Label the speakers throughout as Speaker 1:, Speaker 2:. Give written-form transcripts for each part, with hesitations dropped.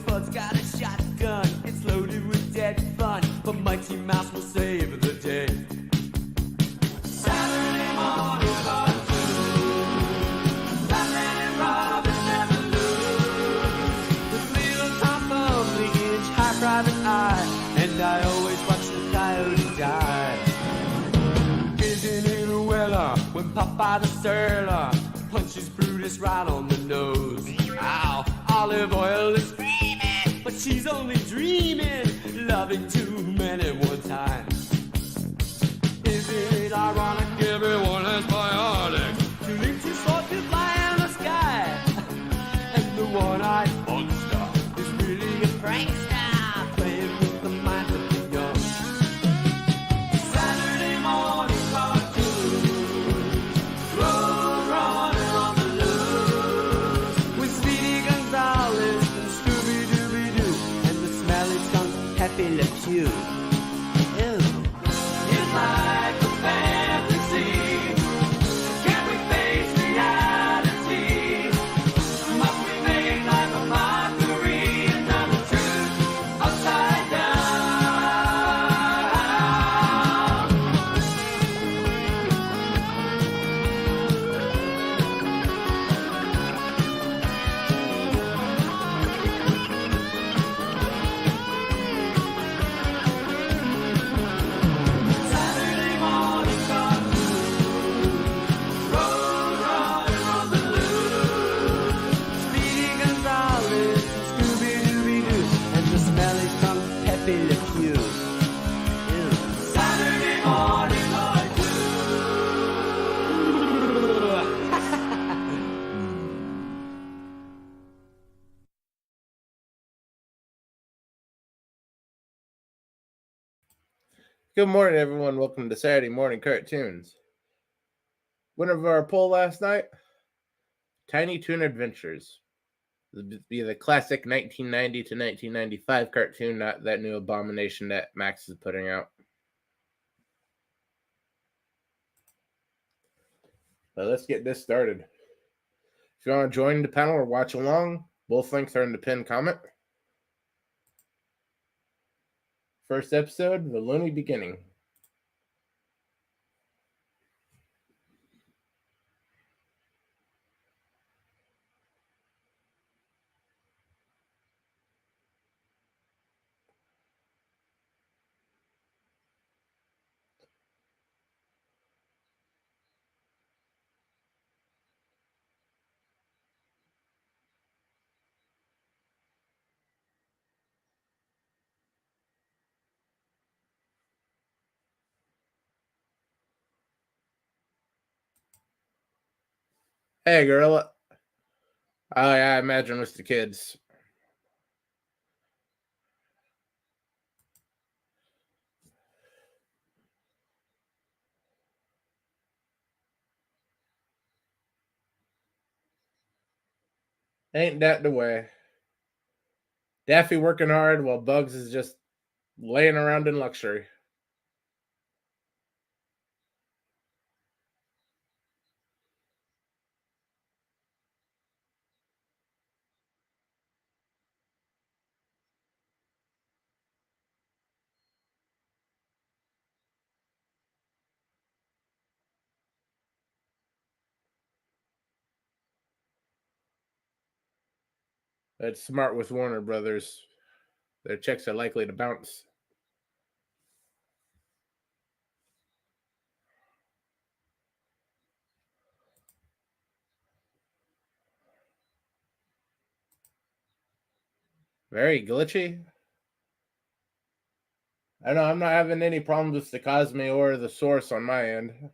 Speaker 1: Fud's got a shotgun, it's loaded with dead fun, but Mighty Mouse will save the day. Saturday morning cartoon, Batman and Robin never lose. With little Tom Thumb, the inch high private eye, and I always watch the coyote die. Isn't it a weller when Popeye the Sailor punches Brutus right on the nose? Ow, Olive Oyl is screaming, but she's only dreaming, loving two men at one time. Isn't it ironic everyone has bionic? Two limbs, two swords, two fly in the sky, and the one-eyed monster is really a prankster, playing with the minds of the young. Saturday morning cartoon, road runner on the loose, with Speedy Gonzales and Scooby-Dooby-Doo, and the smelly skunk Pepe Le Pew. Ew. It's like a fantasy. Can we face reality? Must we make life a mockery and turn the truth upside down? Saturday morning cartoon, road runner on the loose, Speedy Gonzales and Scooby-Dooby-Doo, and the smelly skunk Pepe Le Pew. Ew. Saturday morning cartoon.
Speaker 2: Good morning, everyone. Welcome to Saturday Morning Cartoons. Winner of our poll last night, Tiny Toon Adventures. This would be the classic 1990 to 1995 cartoon, not that new abomination that Max is putting out. But let's get this started. If you want to join the panel or watch along, both links are in the pinned comment. First episode, The Loony Beginning. Hey, Gorilla. Oh, yeah, I imagine it's the kids. Ain't that the way? Daffy working hard while Bugs is just laying around in luxury. That's smart with Warner Brothers. Their checks are likely to bounce. Very glitchy. I know I'm not having any problems with the Cosme or the source on my end.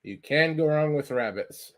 Speaker 2: You can go wrong with rabbits.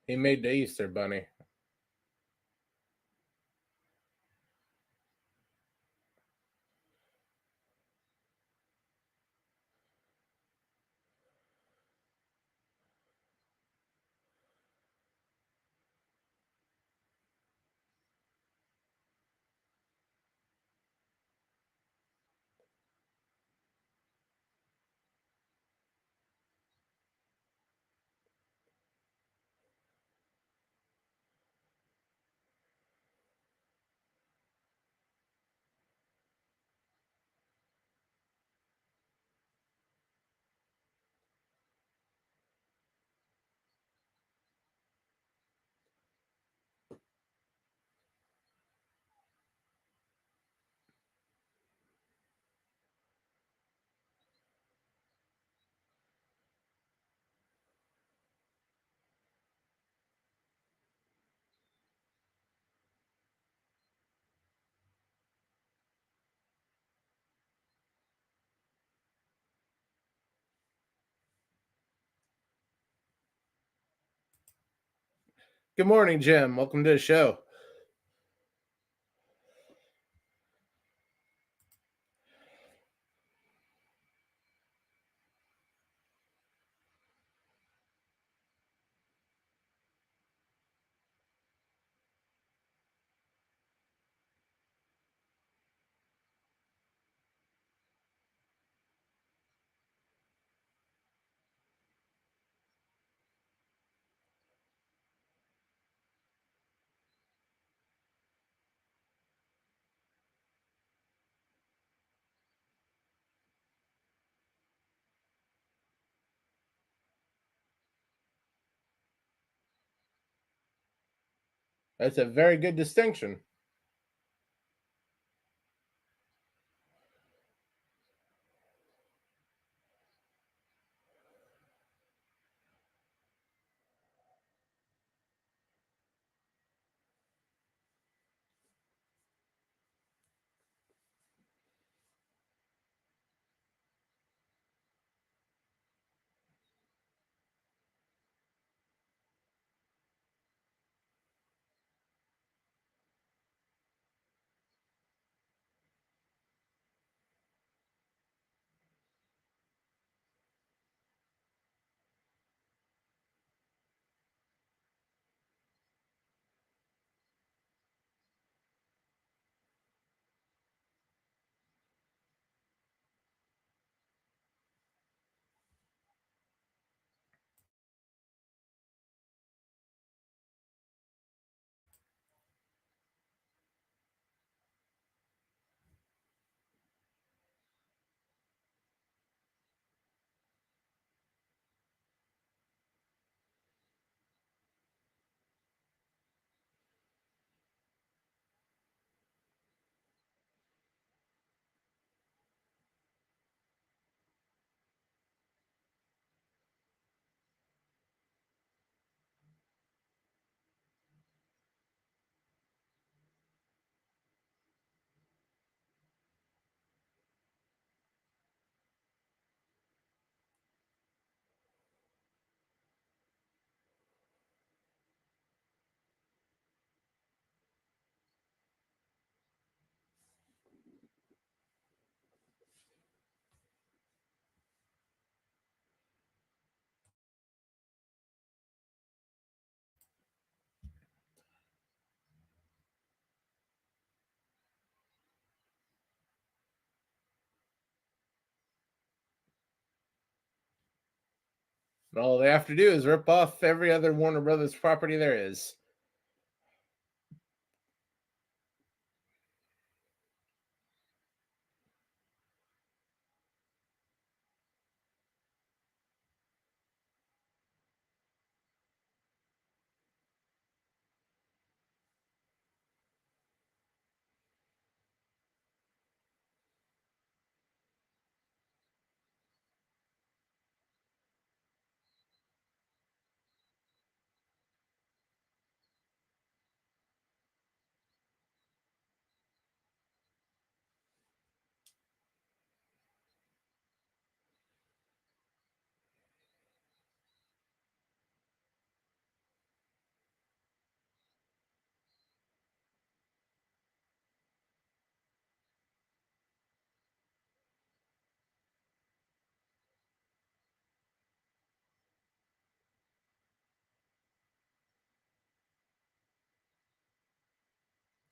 Speaker 2: He made the Easter Bunny. Good morning, Jim. Welcome to the show. That's a very good distinction. And all they have to do is rip off every other Warner Brothers property there is.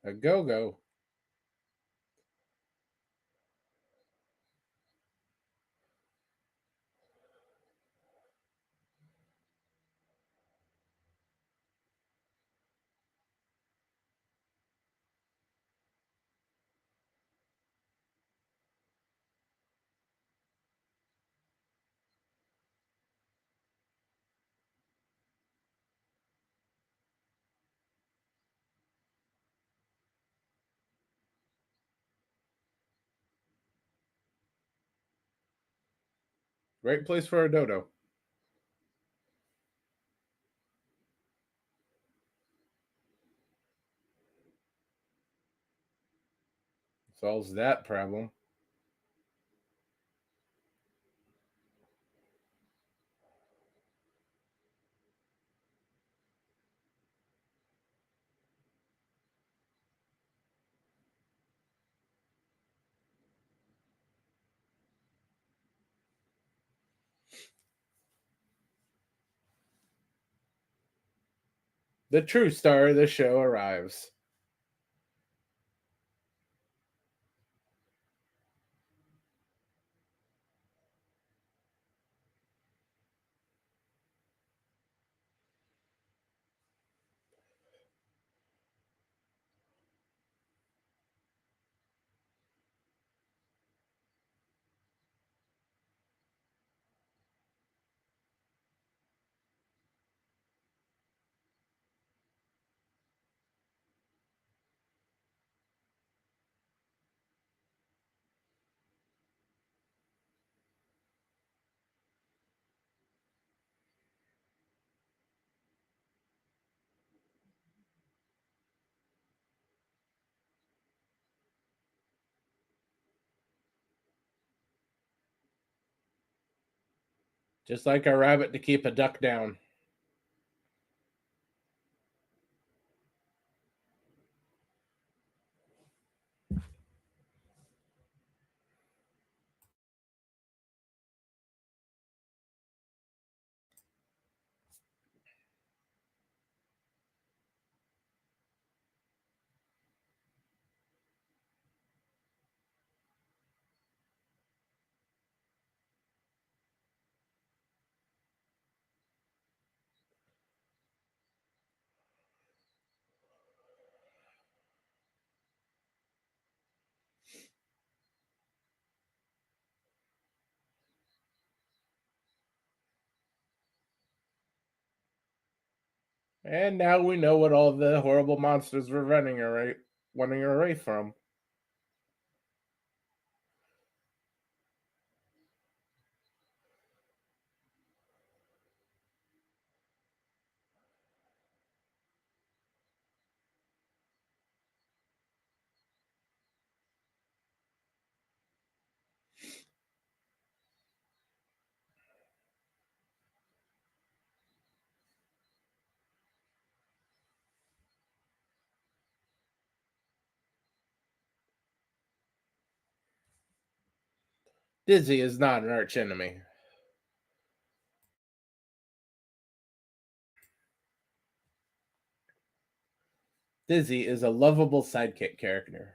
Speaker 2: A go-go. Great place for a dodo. Solves that problem. The true star of the show arrives. Just like a rabbit to keep a duck down. And now we know what all the horrible monsters were running away from. Dizzy is not an archenemy. Dizzy is a lovable sidekick character.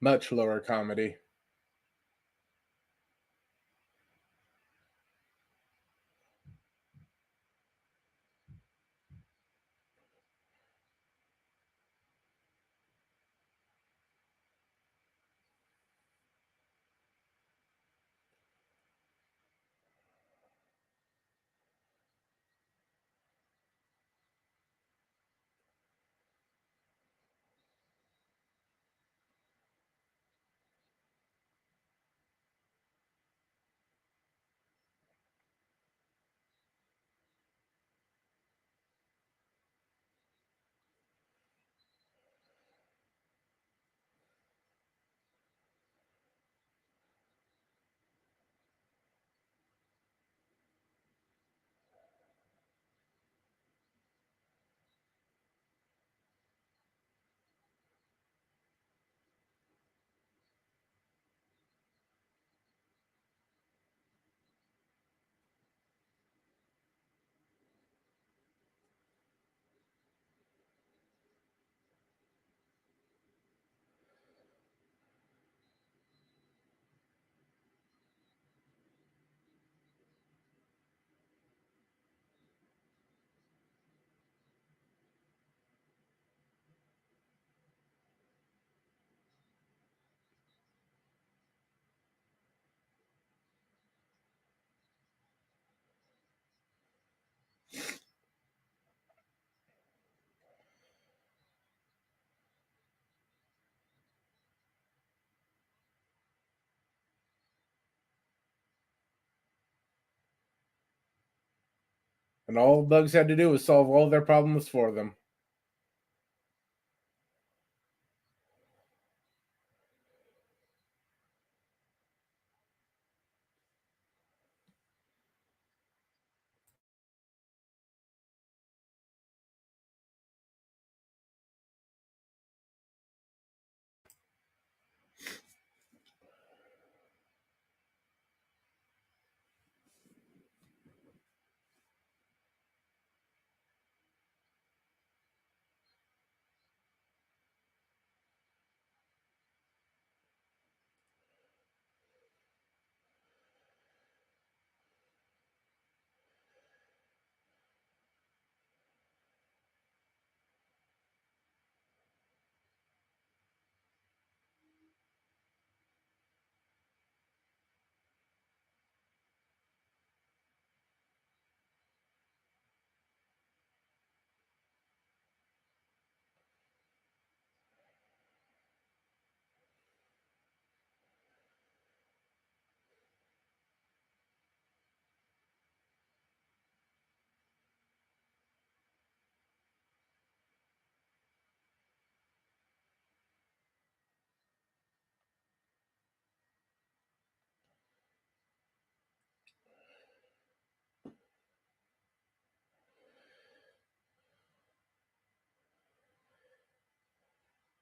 Speaker 2: Much lower comedy. And all bugs had to do was solve all their problems for them.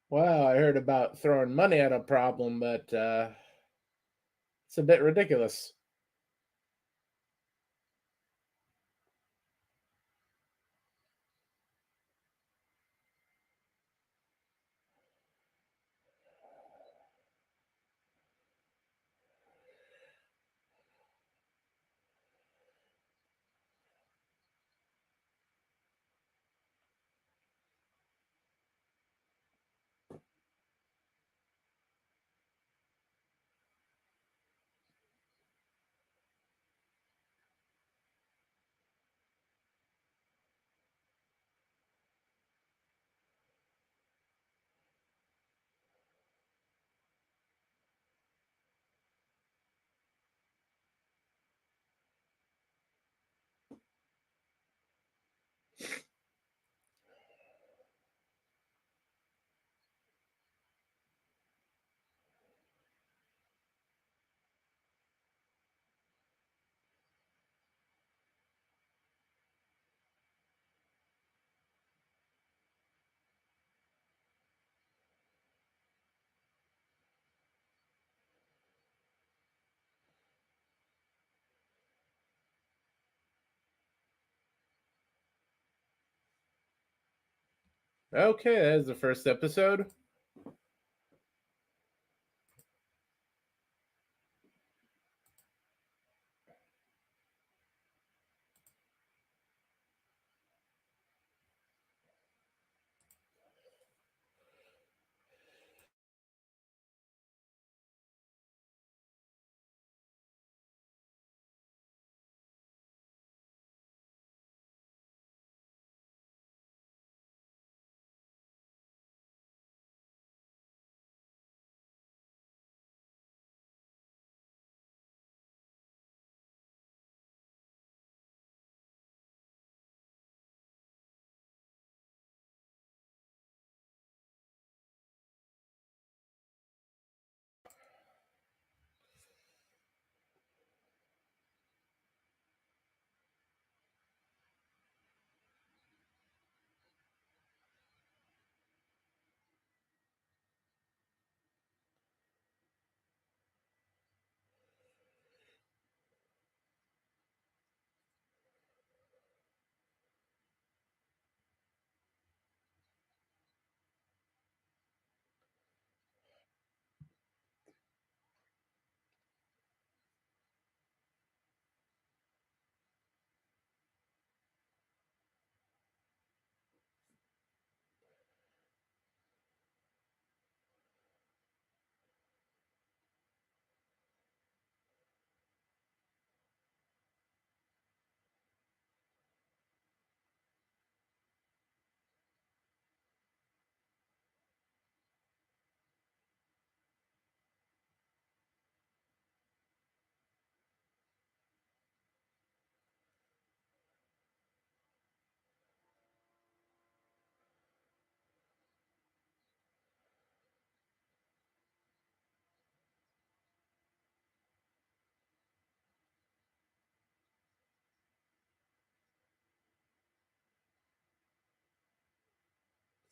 Speaker 2: Wow, I heard about throwing money at a problem, but it's a bit ridiculous. Okay, that is the first episode.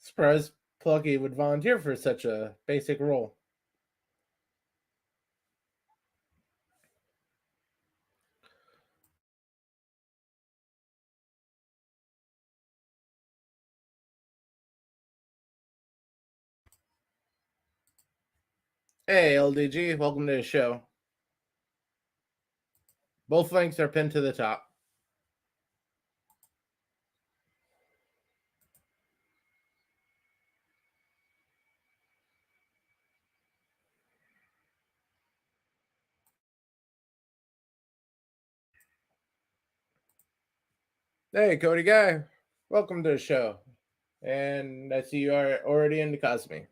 Speaker 2: Surprised Plucky would volunteer for such a basic role. Hey, LDG, welcome to the show. Both links are pinned to the top. Hey, Cody Guy, welcome to the show. And I see you are already into Cosme.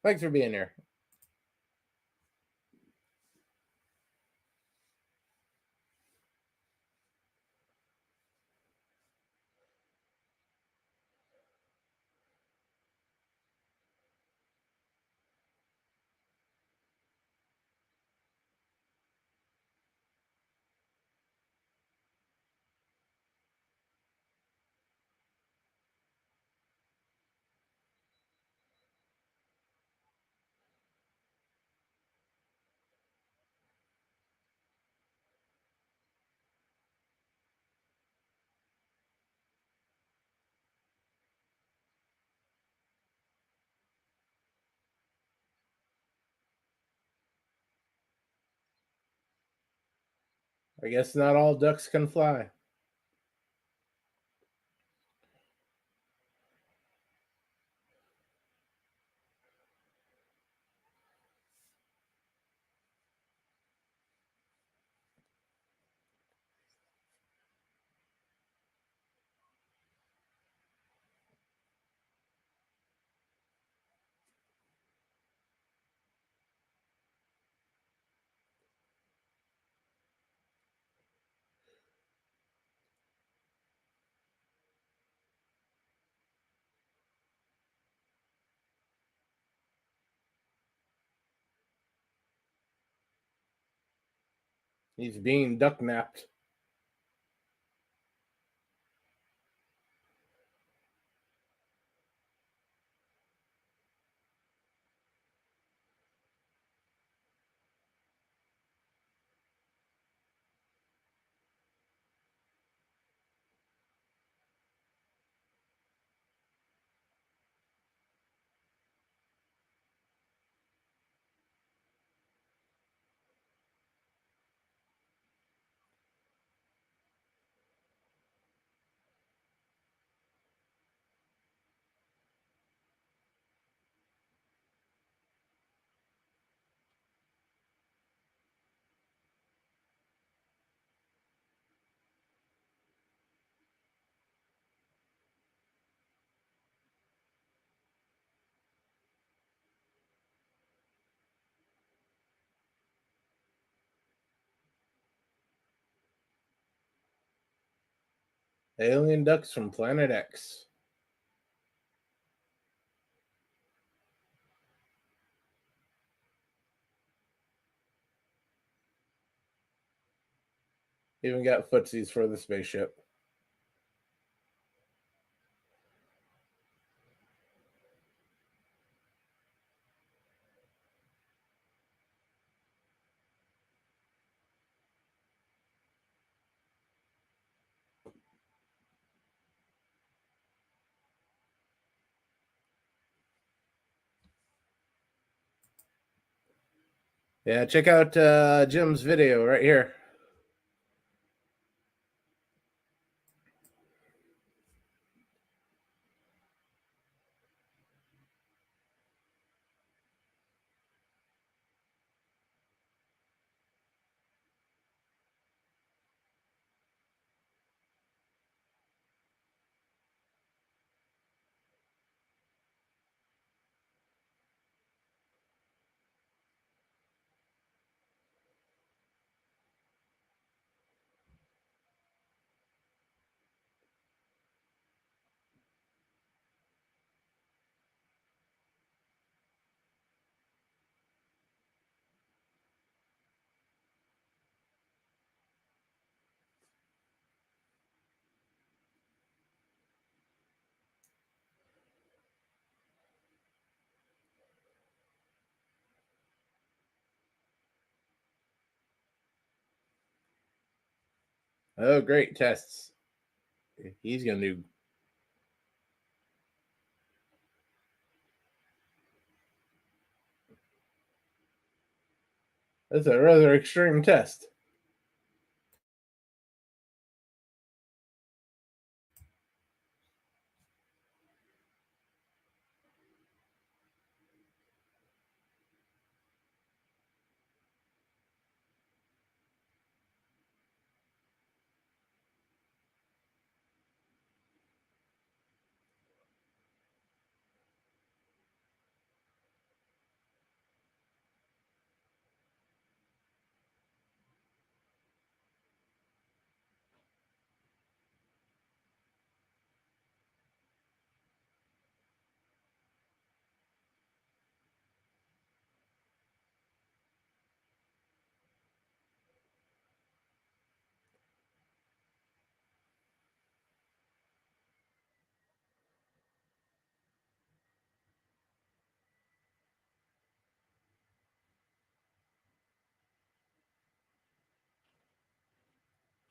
Speaker 2: Thanks for being here. I guess not all ducks can fly. He's being duck napped. Alien ducks from Planet X. Even got footsies for the spaceship. Yeah, check out Jim's video right here. Oh, great tests. He's gonna do. That's a rather extreme test.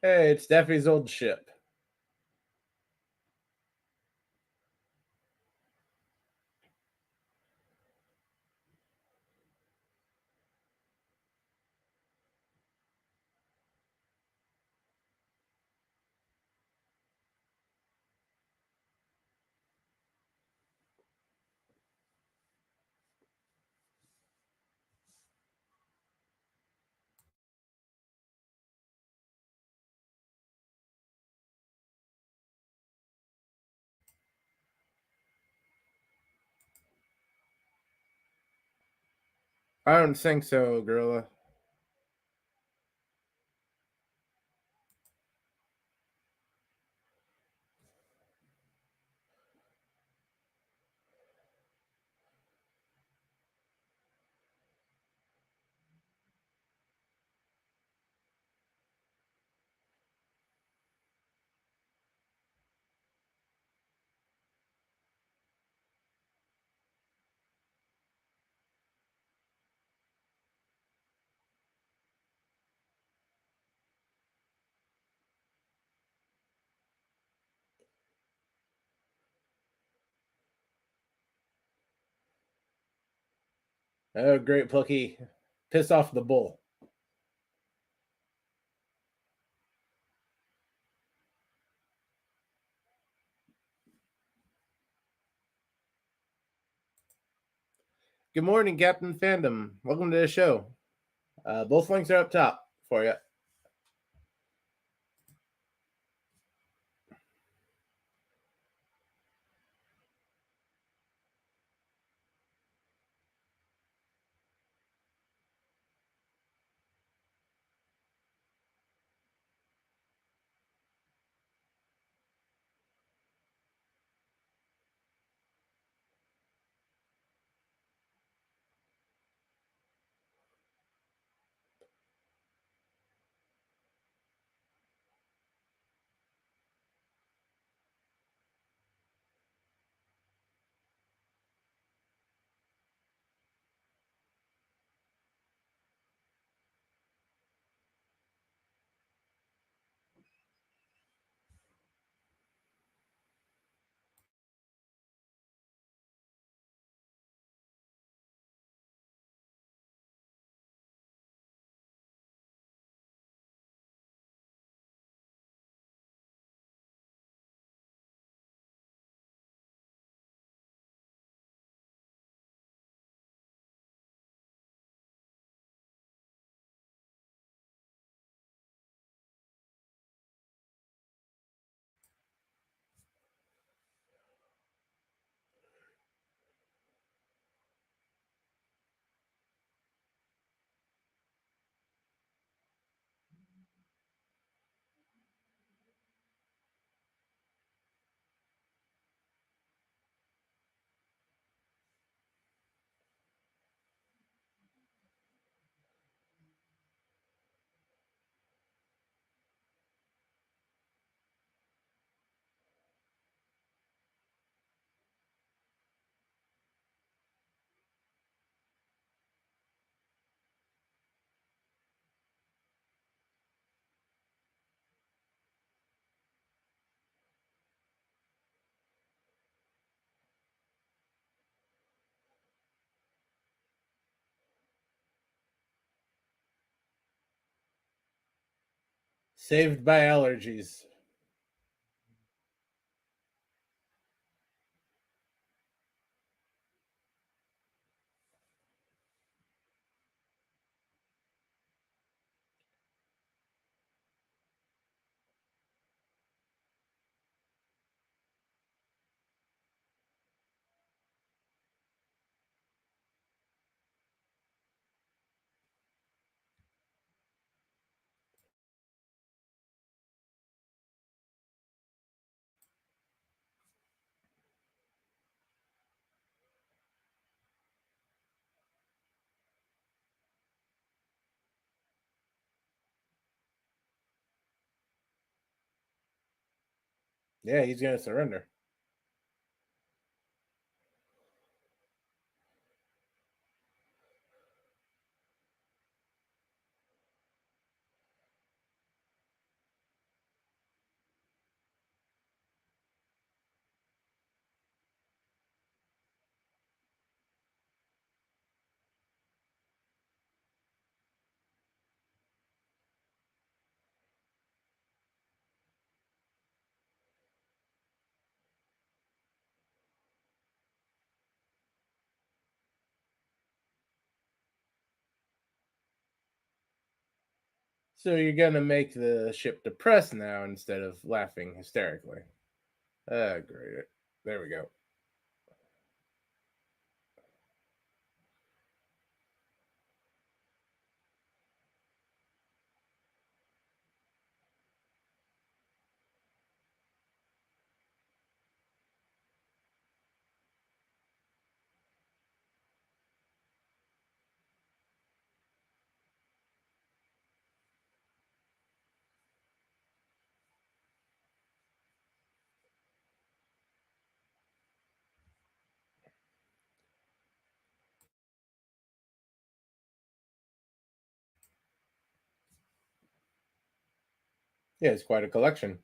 Speaker 2: Hey, it's Daffy's old ship. I don't think so, Gorilla. Oh, great, Plucky. Piss off the bull. Good morning, Captain Fandom. Welcome to the show. Both links are up top for you. Saved by allergies. Yeah, he's gonna surrender. So you're gonna make the ship depressed now instead of laughing hysterically. Ah, great. There we go. Yeah, it's quite a collection.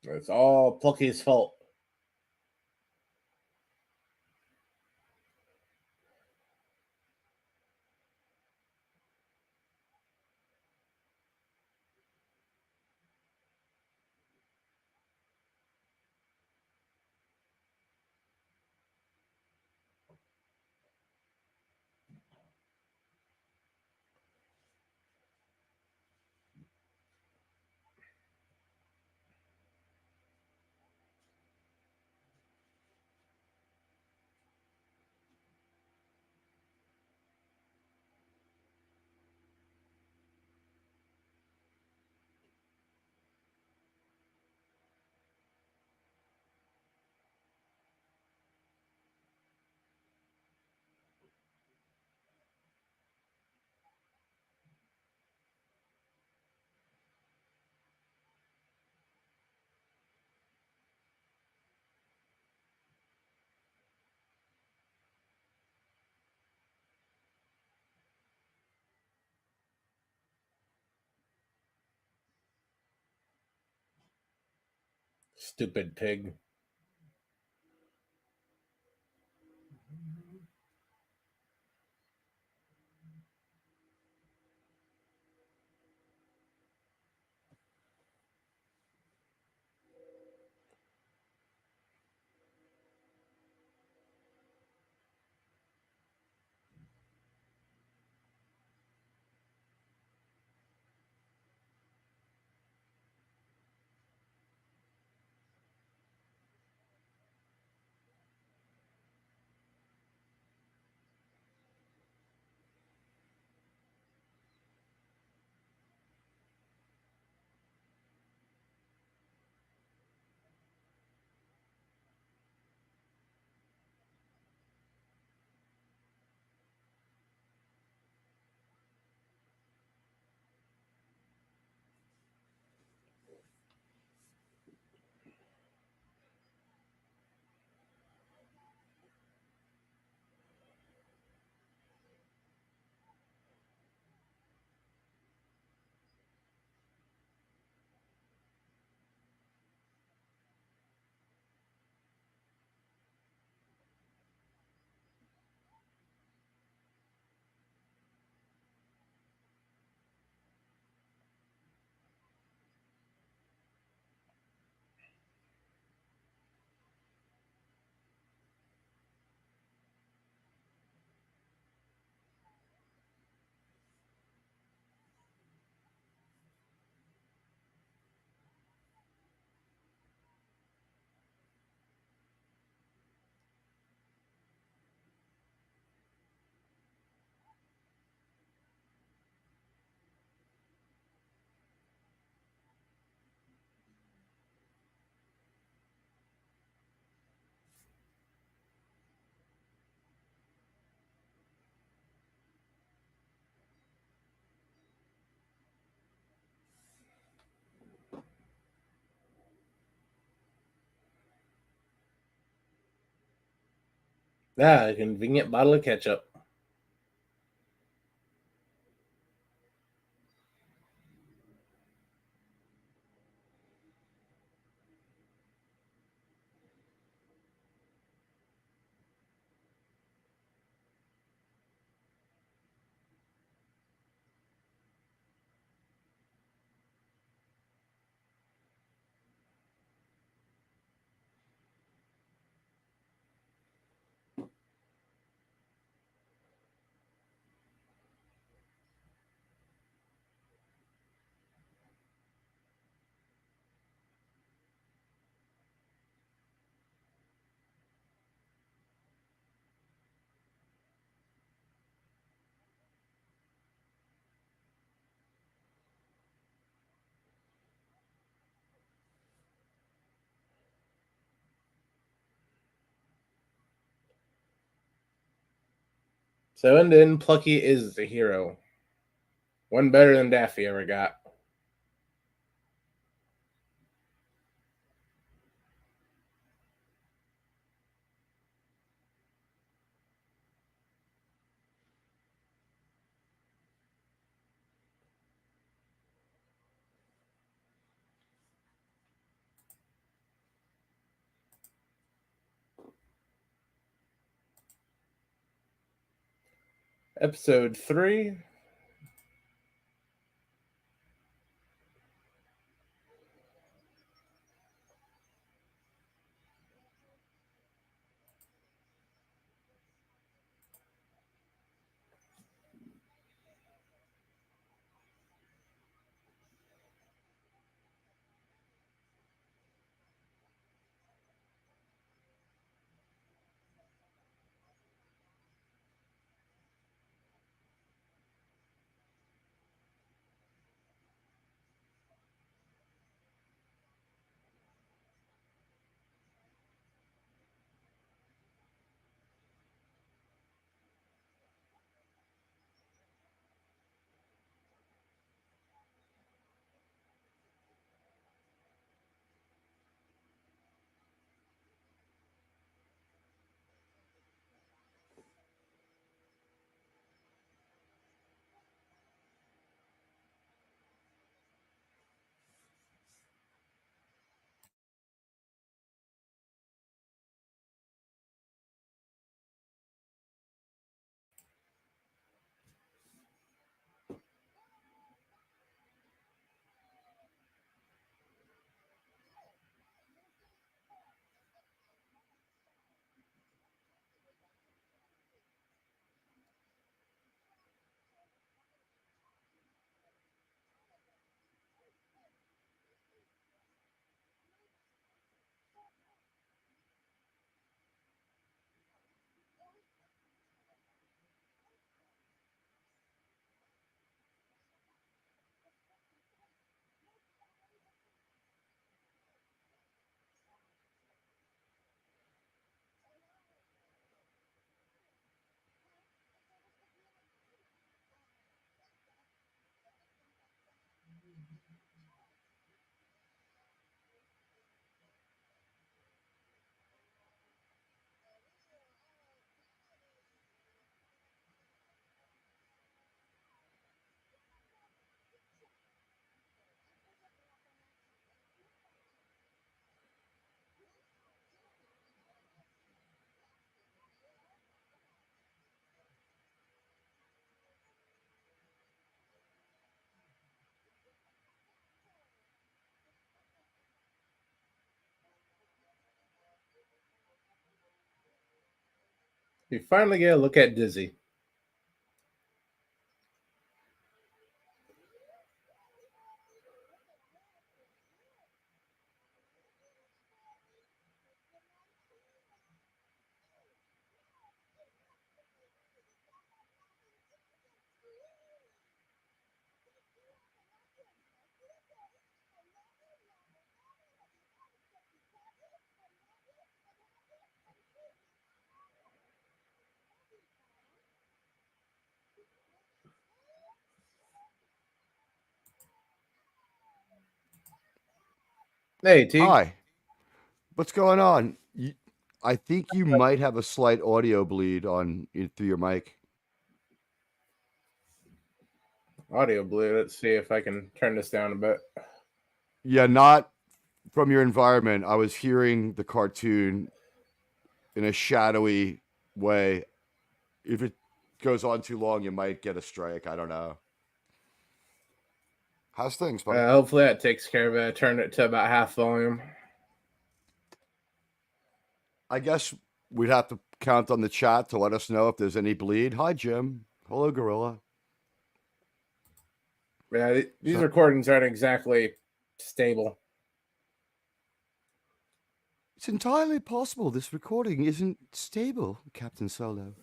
Speaker 2: It's all Plucky's fault. Stupid pig. Ah, a convenient bottle of ketchup. So in the end, Plucky is the hero. One better than Daffy ever got. Episode 3. We finally get a look at Dizzy. Hey, Teague.
Speaker 3: Hi. What's going on? I think you might have a slight audio bleed through your mic.
Speaker 2: Audio blue. Let's see if I can turn this down a bit.
Speaker 3: Yeah, not from your environment. I was hearing the cartoon in a shadowy way. If it goes on too long, you might get a strike. I don't know. How's things, buddy?
Speaker 2: Hopefully that takes care of it. I turned it to about half volume.
Speaker 3: I guess we'd have to count on the chat to let us know if there's any bleed. Hi, Jim. Hello, Gorilla.
Speaker 2: Yeah, these recordings aren't exactly stable.
Speaker 3: It's entirely possible this recording isn't stable, Captain Solo.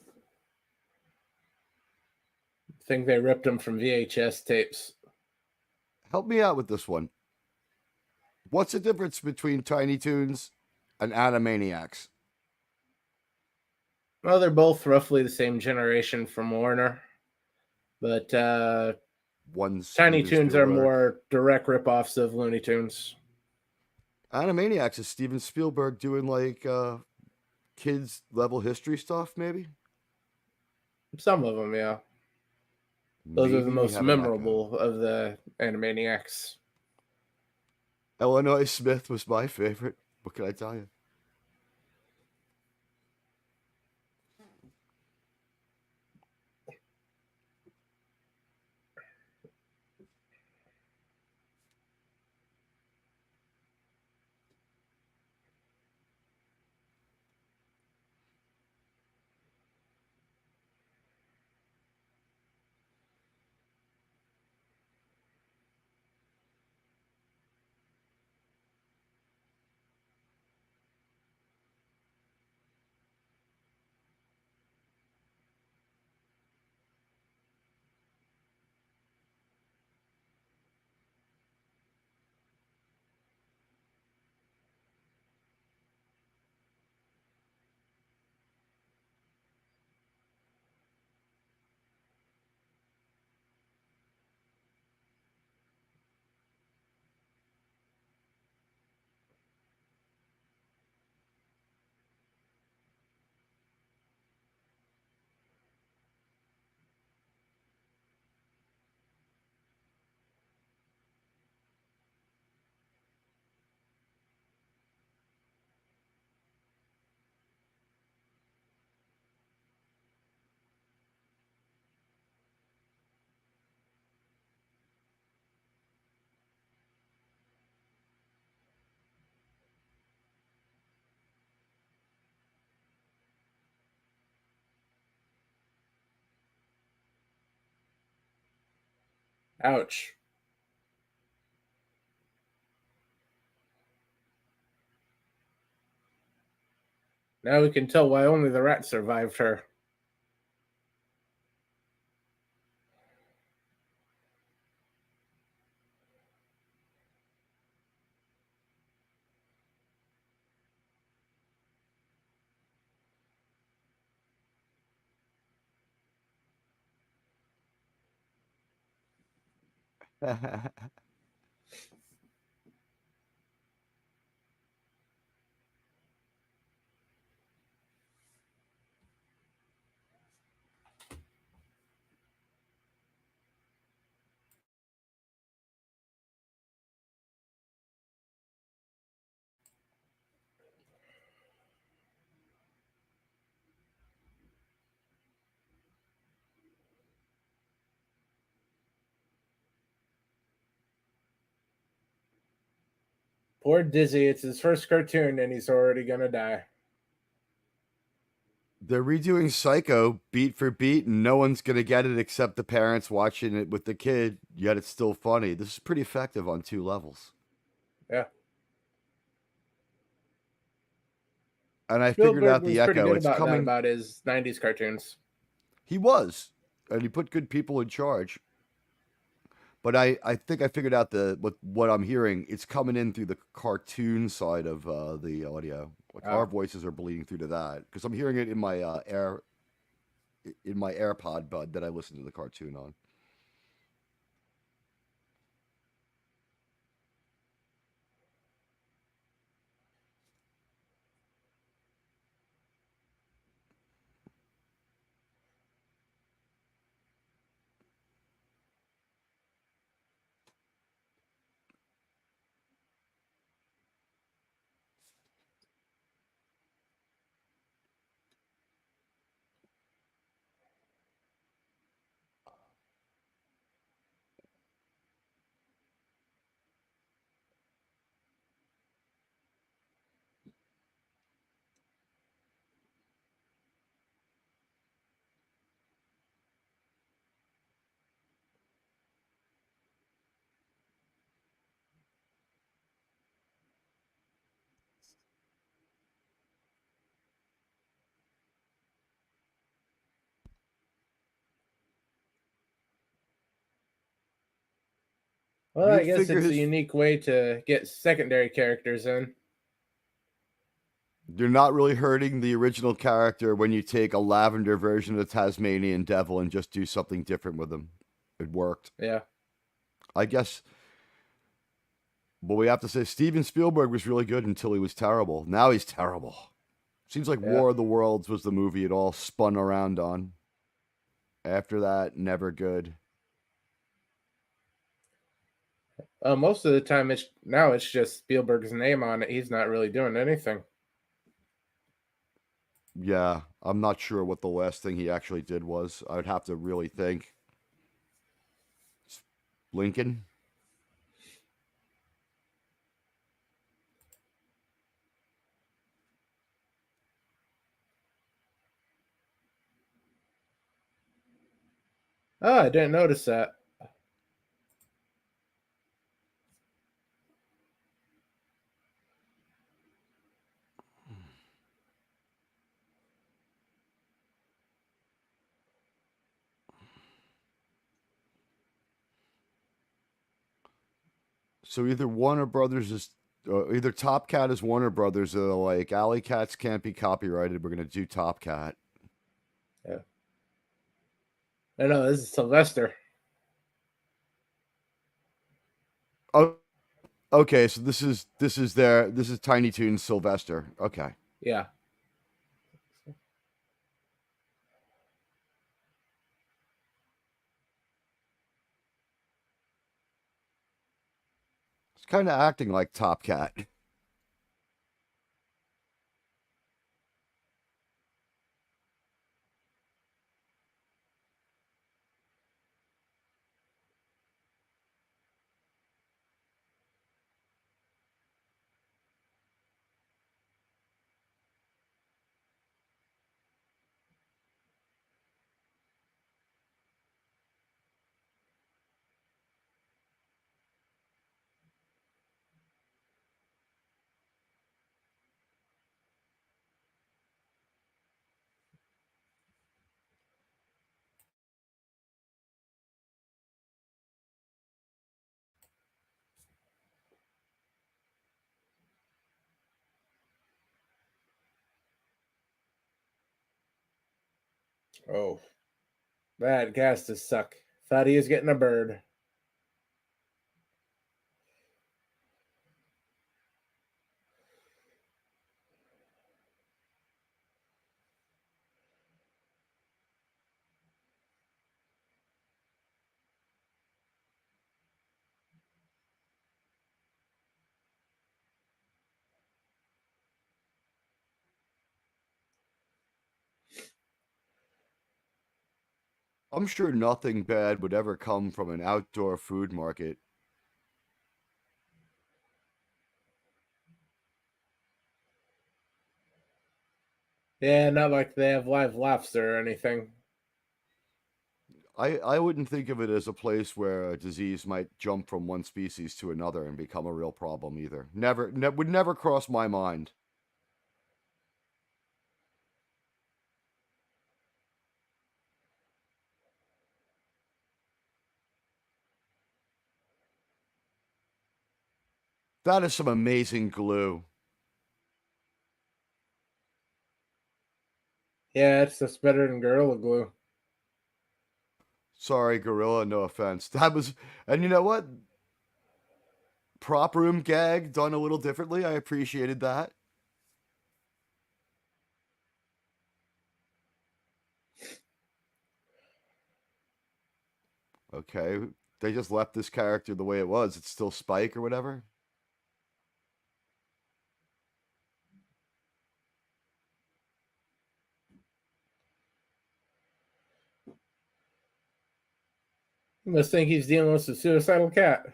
Speaker 2: I think they ripped them from VHS tapes.
Speaker 3: Help me out with this one. What's the difference between Tiny Toons and Animaniacs?
Speaker 2: Well, they're both roughly the same generation from Warner, but
Speaker 3: One's
Speaker 2: Tiny
Speaker 3: Steven
Speaker 2: Toons are
Speaker 3: Spielberg.
Speaker 2: more direct ripoffs of Looney Tunes.
Speaker 3: Animaniacs is Steven Spielberg doing like kids level history stuff, maybe?
Speaker 2: Some of them, yeah. Those
Speaker 3: Maybe
Speaker 2: are the
Speaker 3: we
Speaker 2: most
Speaker 3: have an echo.
Speaker 2: memorable of the Animaniacs.
Speaker 3: Illinois Smith was my favorite. What can I tell you?
Speaker 2: Ouch. Now we can tell why only the rat survived her. Poor Dizzy, it's his first cartoon and he's already gonna die.
Speaker 3: They're redoing Psycho beat for beat, and no one's going to get it except the parents watching it with the kid, yet it's still funny. This is pretty effective on two levels.
Speaker 2: Yeah.
Speaker 3: And I figured
Speaker 2: Spielberg
Speaker 3: out
Speaker 2: was
Speaker 3: the
Speaker 2: pretty
Speaker 3: echo.
Speaker 2: good
Speaker 3: It's
Speaker 2: about that,
Speaker 3: coming.
Speaker 2: about his 90s cartoons.
Speaker 3: He was. And he put good people in charge. But I think I figured out what I'm hearing. It's coming in through the cartoon side of the audio. Like our voices are bleeding through to that because I'm hearing it in my AirPod bud that I listen to the cartoon on.
Speaker 2: Well, I
Speaker 3: You'd
Speaker 2: guess
Speaker 3: figure
Speaker 2: it's a
Speaker 3: his.
Speaker 2: unique way to get secondary characters in.
Speaker 3: You're not really hurting the original character when you take a lavender version of the Tasmanian Devil and just do something different with him. It worked.
Speaker 2: Yeah.
Speaker 3: I guess. But we have to say Steven Spielberg was really good until he was terrible. Now he's terrible. Seems like
Speaker 2: Yeah.
Speaker 3: War of the Worlds was the movie it all spun around on. After that, never good.
Speaker 2: Most of the time, it's just Spielberg's name on it. He's not really doing anything.
Speaker 3: Yeah, I'm not sure what the last thing he actually did was. I would have to really think. Lincoln?
Speaker 2: Oh, I didn't notice that.
Speaker 3: So either Warner Brothers is, either Top Cat is Warner Brothers, or they're like, Alley Cats can't be copyrighted. We're gonna do Top Cat.
Speaker 2: Yeah. I know this is Sylvester.
Speaker 3: Oh, okay. So this is Tiny Toons Sylvester. Okay.
Speaker 2: Yeah.
Speaker 3: It's kind of acting like Top Cat.
Speaker 2: Oh, that gas to suck. Thought he was getting a bird.
Speaker 3: I'm sure nothing bad would ever come from an outdoor food market.
Speaker 2: Yeah, not like they have live lobster or anything.
Speaker 3: I wouldn't think of it as a place where a disease might jump from one species to another and become a real problem either. Would never cross my mind. That is some amazing glue.
Speaker 2: Yeah, it's just better than Gorilla Glue.
Speaker 3: Sorry, Gorilla, no offense. That was, and you know what? Prop room gag done a little differently. I appreciated that. Okay, they just left this character the way it was. It's still Spike or whatever.
Speaker 2: You must think he's dealing with a suicidal cat.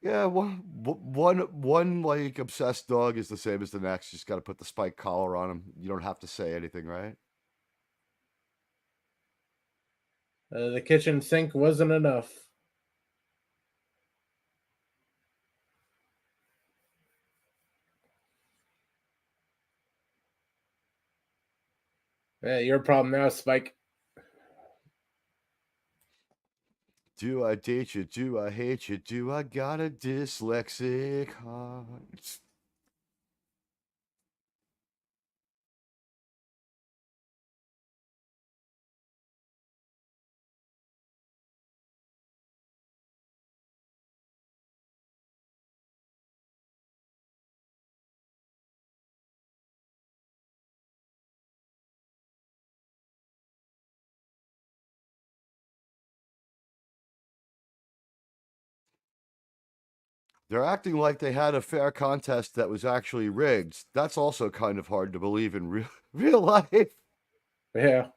Speaker 3: Yeah, one like obsessed dog is the same as the next. You just got to put the Spike collar on him. You don't have to say anything, right?
Speaker 2: The kitchen sink wasn't enough. Yeah, your problem now, Spike.
Speaker 3: Do I date you? Do I hate you? Do I got a dyslexic heart? They're acting like they had a fair contest that was actually rigged. That's also kind of hard to believe in real life.
Speaker 2: Yeah.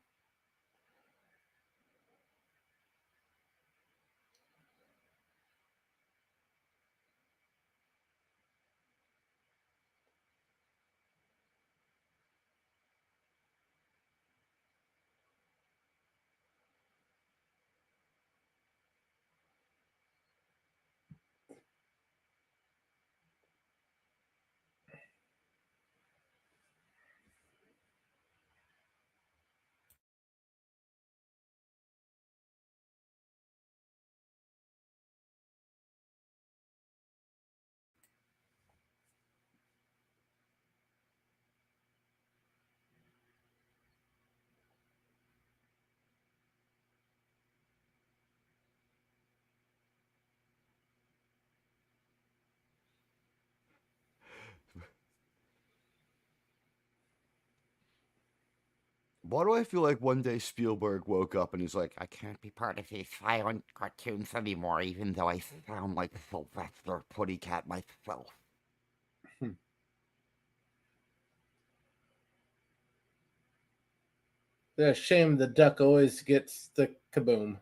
Speaker 3: Why do I feel like one day Spielberg woke up and he's like, I can't be part of these silent cartoons anymore, even though I sound like Sylvester Puttycat myself.
Speaker 2: The shame the duck always gets the kaboom.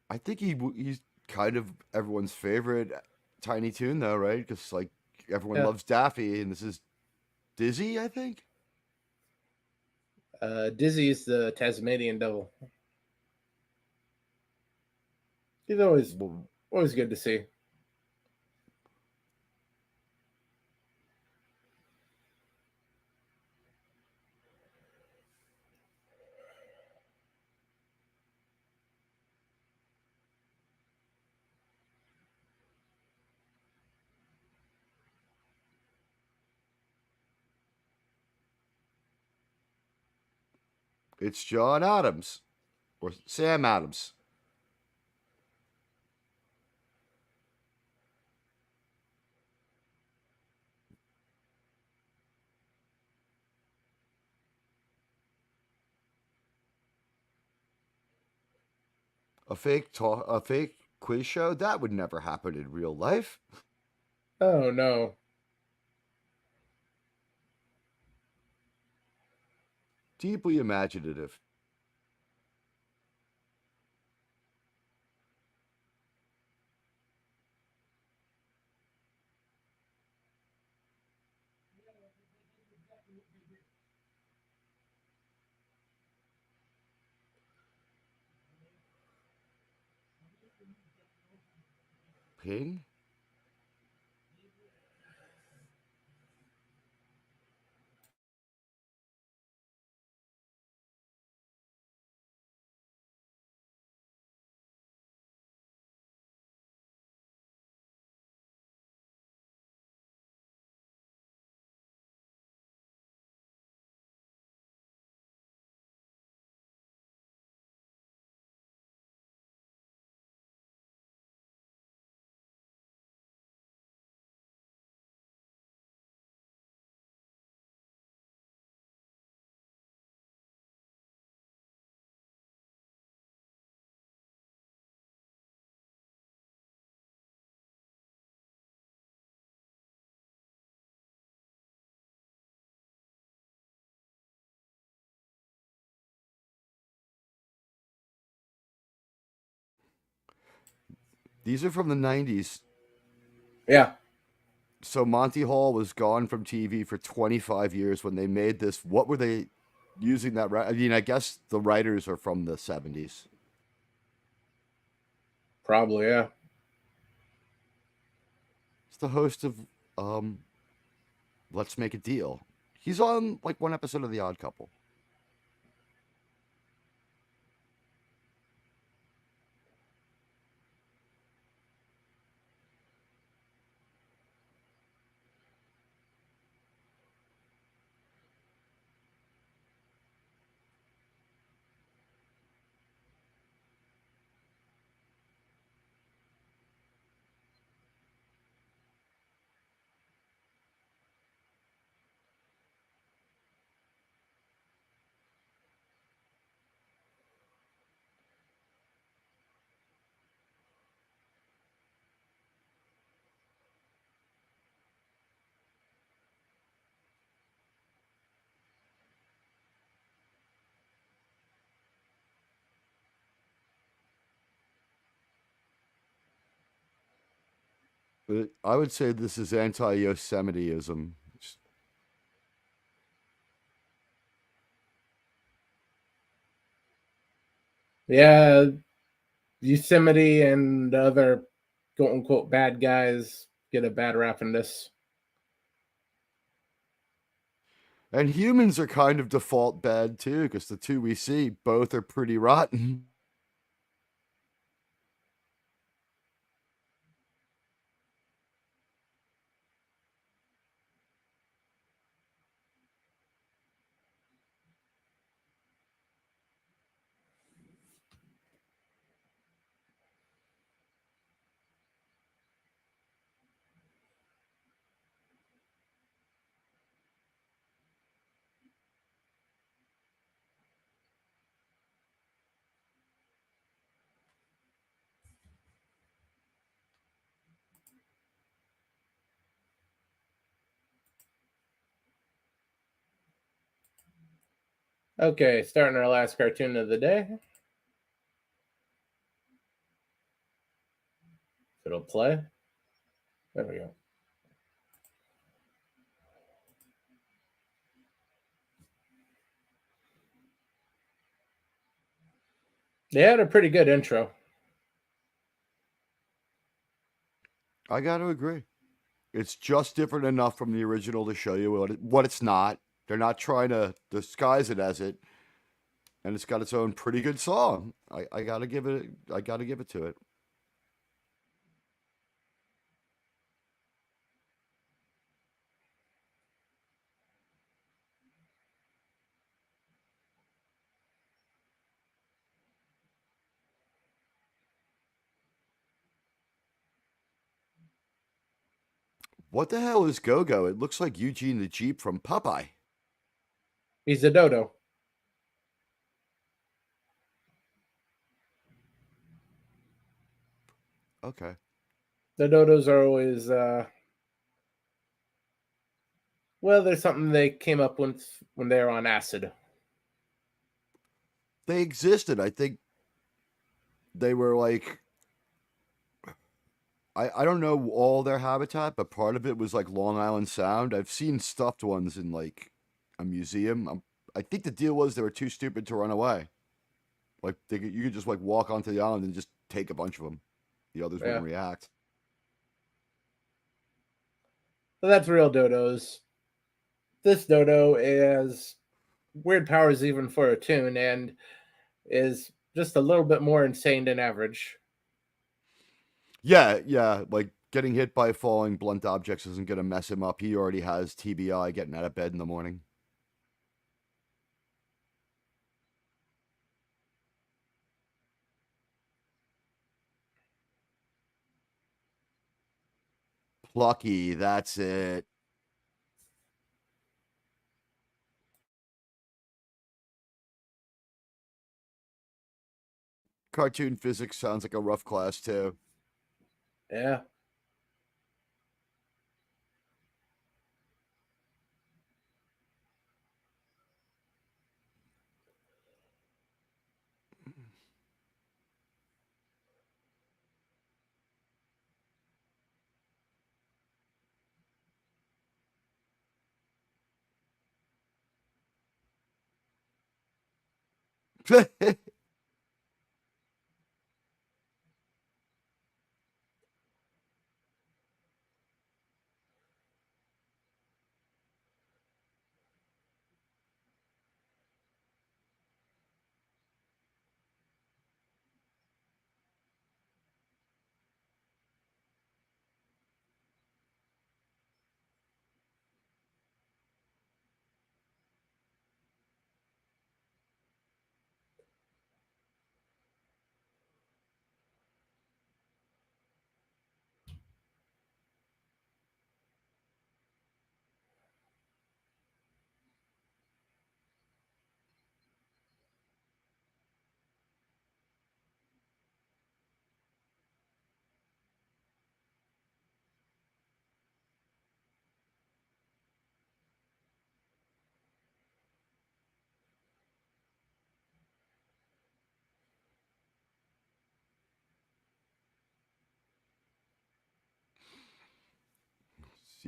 Speaker 3: I think he's kind of everyone's favorite Tiny Toon, though, right? Because like everyone
Speaker 2: Yeah.
Speaker 3: loves Daffy, and this is Dizzy, I think.
Speaker 2: Dizzy's the Tasmanian devil. He's always good to see.
Speaker 3: It's John Adams or Sam Adams. A fake quiz show that would never happen in real life.
Speaker 2: Oh no.
Speaker 3: Deeply imaginative. Ping. These are from the 90s.
Speaker 2: Yeah.
Speaker 3: So Monty Hall was gone from TV for 25 years when they made this. What were they using that? I mean, I guess the writers are from the 70s.
Speaker 2: Probably, yeah.
Speaker 3: It's the host of um, Let's Make a Deal. He's on like one episode of The Odd Couple. I would say this is anti-Yosemiteism.
Speaker 2: Yeah, Yosemite and other quote unquote bad guys get a bad rap in this.
Speaker 3: And humans are kind of default bad too, because the two we see both are pretty rotten.
Speaker 2: Okay, starting our last cartoon of the day. If it'll play. There we go. They had a pretty good intro.
Speaker 3: I got to agree. It's just different enough from the original to show you what it's not. They're not trying to disguise it as it, and it's got its own pretty good song. I gotta give it. I gotta give it to it. What the hell is Go Go? It looks like Eugene the Jeep from Popeye.
Speaker 2: He's a dodo.
Speaker 3: Okay.
Speaker 2: The dodos are always well, there's something they came up with when they were on acid.
Speaker 3: They existed. I think they were like I don't know all their habitat, but part of it was like Long Island Sound. I've seen stuffed ones in like a museum. I think the deal was they were too stupid to run away. Like you could just like walk onto the island and just take a bunch of them. The others
Speaker 2: Yeah.
Speaker 3: wouldn't react.
Speaker 2: So that's real dodos. This dodo is weird powers even for a tune and is just a little bit more insane than average.
Speaker 3: Yeah, yeah. Like getting hit by falling blunt objects isn't gonna mess him up. He already has TBI getting out of bed in the morning. Plucky, that's it. Cartoon physics sounds like a rough class too.
Speaker 2: Yeah.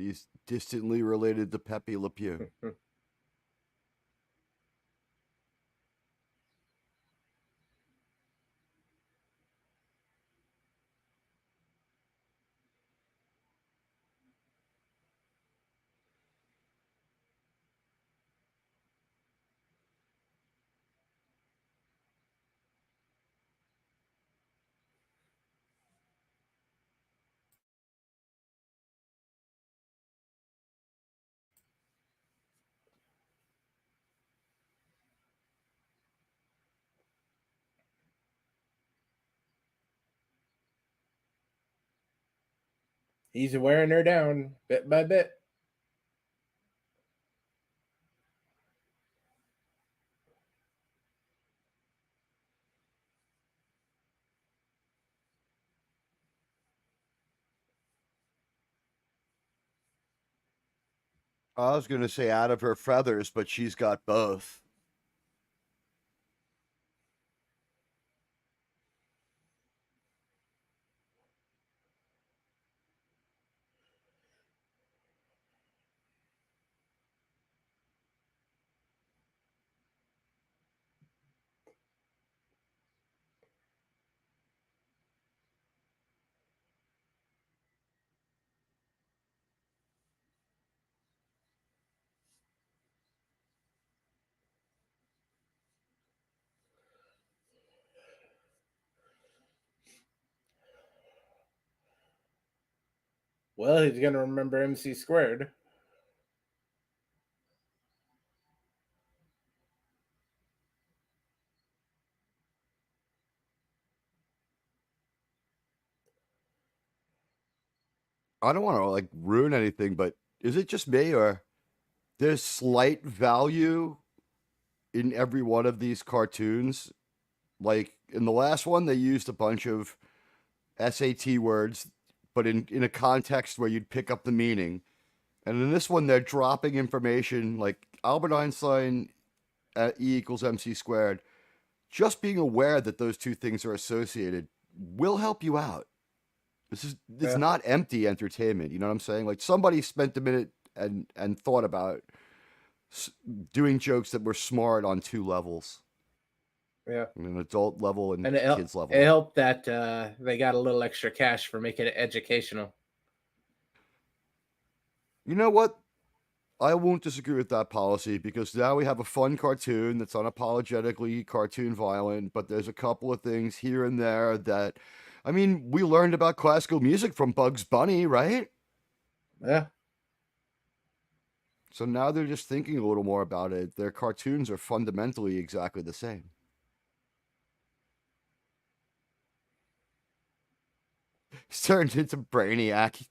Speaker 3: He's distantly related to Pepe Le Pew.
Speaker 2: He's wearing her down bit by bit.
Speaker 3: I was going to say out of her feathers, but she's got both.
Speaker 2: Well, he's gonna remember MC squared.
Speaker 3: I don't want to like ruin anything, but is it just me or there's slight value in every one of these cartoons? Like in the last one, they used a bunch of SAT words, but in a context where you'd pick up the meaning. And in this one, they're dropping information like Albert Einstein at E equals MC squared. Just being aware that those two things are associated will help you out. It's
Speaker 2: Yeah.
Speaker 3: not empty entertainment. You know what I'm saying? Like somebody spent a minute and thought about doing jokes that were smart on two levels,
Speaker 2: Yeah.
Speaker 3: an adult level and
Speaker 2: And
Speaker 3: kids level.
Speaker 2: it helped that they got a little extra cash for making it educational.
Speaker 3: You know what? I won't disagree with that policy because now we have a fun cartoon that's unapologetically cartoon violent, but there's a couple of things here and there that, I mean, we learned about classical music from Bugs Bunny, right?
Speaker 2: Yeah.
Speaker 3: So now they're just thinking a little more about it. Their cartoons are fundamentally exactly the same. He's turned into Brainiac.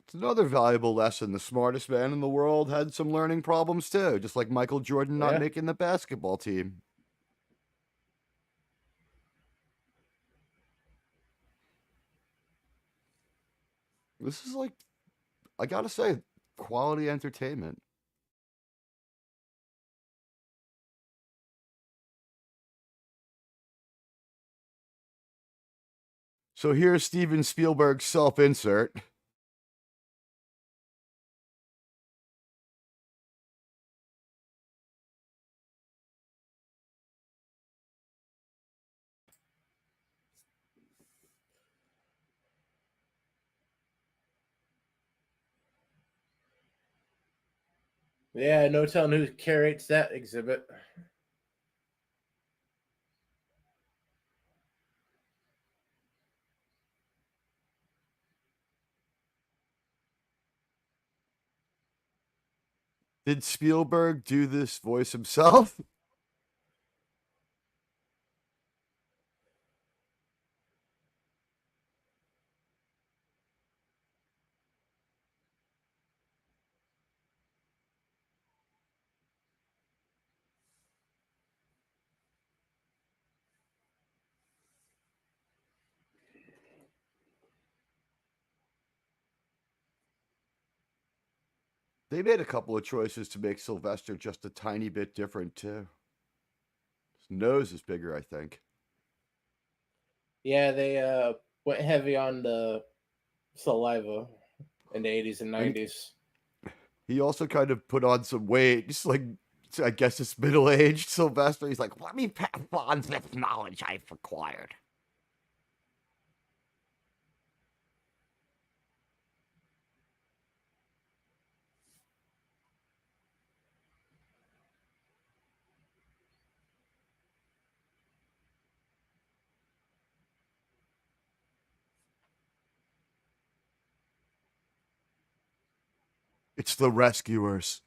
Speaker 3: It's another valuable lesson. The smartest man in the world had some learning problems too, just like Michael Jordan not
Speaker 2: Yeah.
Speaker 3: making the basketball team. This is like, I gotta say, quality entertainment. So here's Steven Spielberg's self insert.
Speaker 2: Yeah, no telling who curates that exhibit.
Speaker 3: Did Spielberg do this voice himself? They made a couple of choices to make Sylvester just a tiny bit different too. His nose is bigger, I think.
Speaker 2: Yeah, they went heavy on the saliva in the 80s and
Speaker 3: And
Speaker 2: 90s.
Speaker 3: he also kind of put on some weight, just like I guess it's middle aged Sylvester. He's like, let me pass on this knowledge I've acquired. It's the rescuers.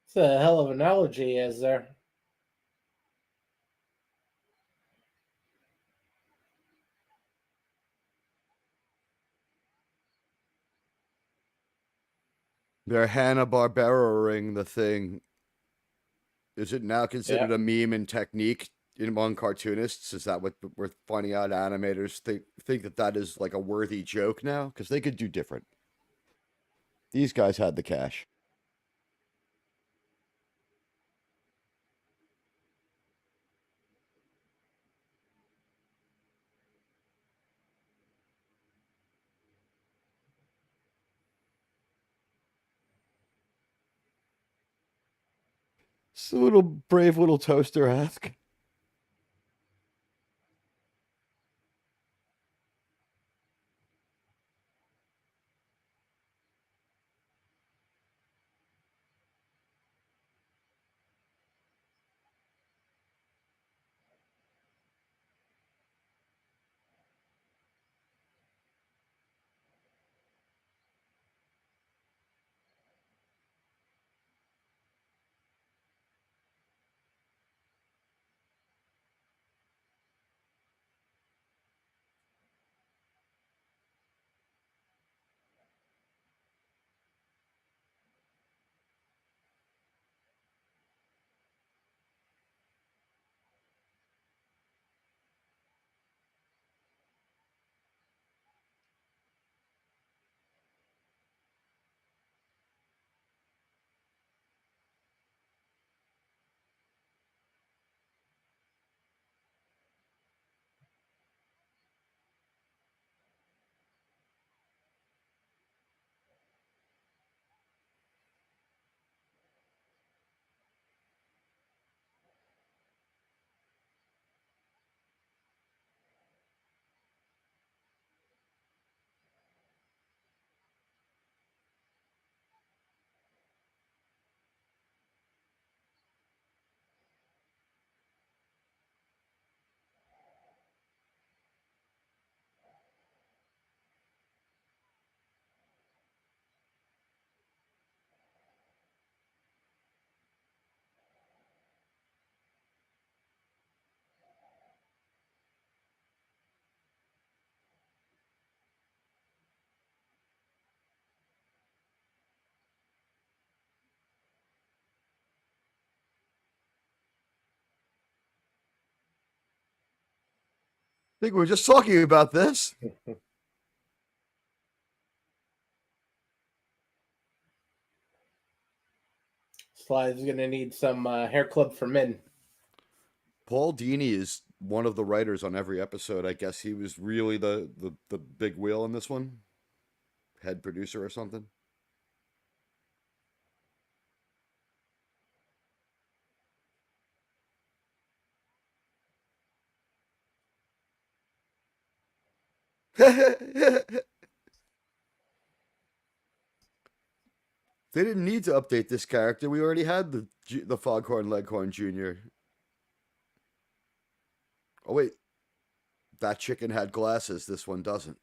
Speaker 2: It's a hell of an analogy, is there?
Speaker 3: They're Hanna-Barbera-ing the thing. Is it now
Speaker 2: Yeah.
Speaker 3: considered a meme and technique among cartoonists? Is that what we're finding out? Animators think that that is like a worthy joke now because they could do different. These guys had the cash. It's a little brave little toaster esque. think we were just talking about this.
Speaker 2: Sly's gonna need some hair club for men.
Speaker 3: Paul Dini is one of the writers on every episode. I guess he was really the big wheel in this one, head producer or something. They didn't need to update this character. We already had the Foghorn Leghorn Jr. Oh wait, that chicken had glasses. This one doesn't.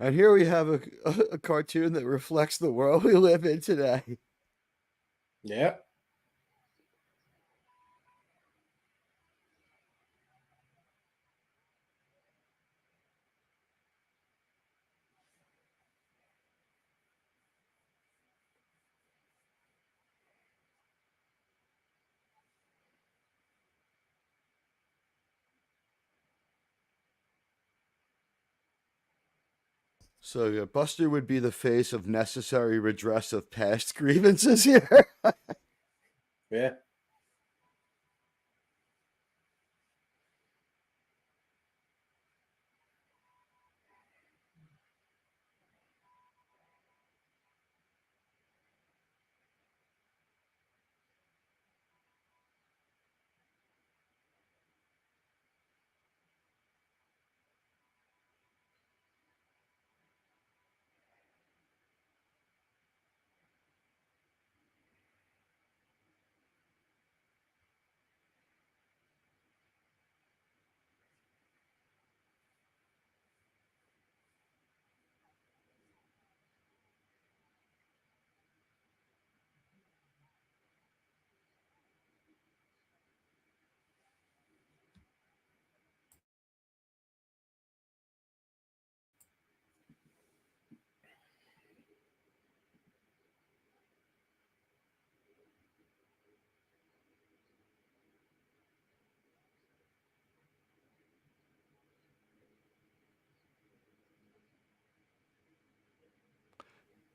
Speaker 3: And here we have a cartoon that reflects the world we live in today.
Speaker 2: Yeah.
Speaker 3: So yeah, Buster would be the face of necessary redress of past grievances here.
Speaker 2: Yeah.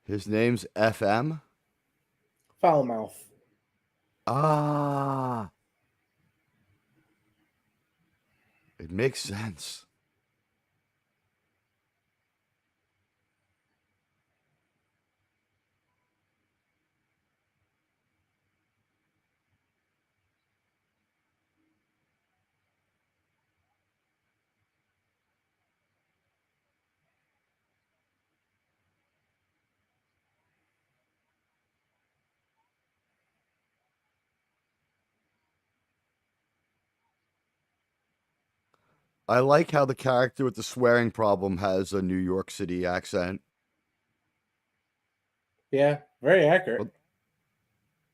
Speaker 3: His name's FM.
Speaker 2: Foul mouth.
Speaker 3: Ah, it makes sense. I like how the character with the swearing problem has a New York City accent.
Speaker 2: Yeah. Very accurate.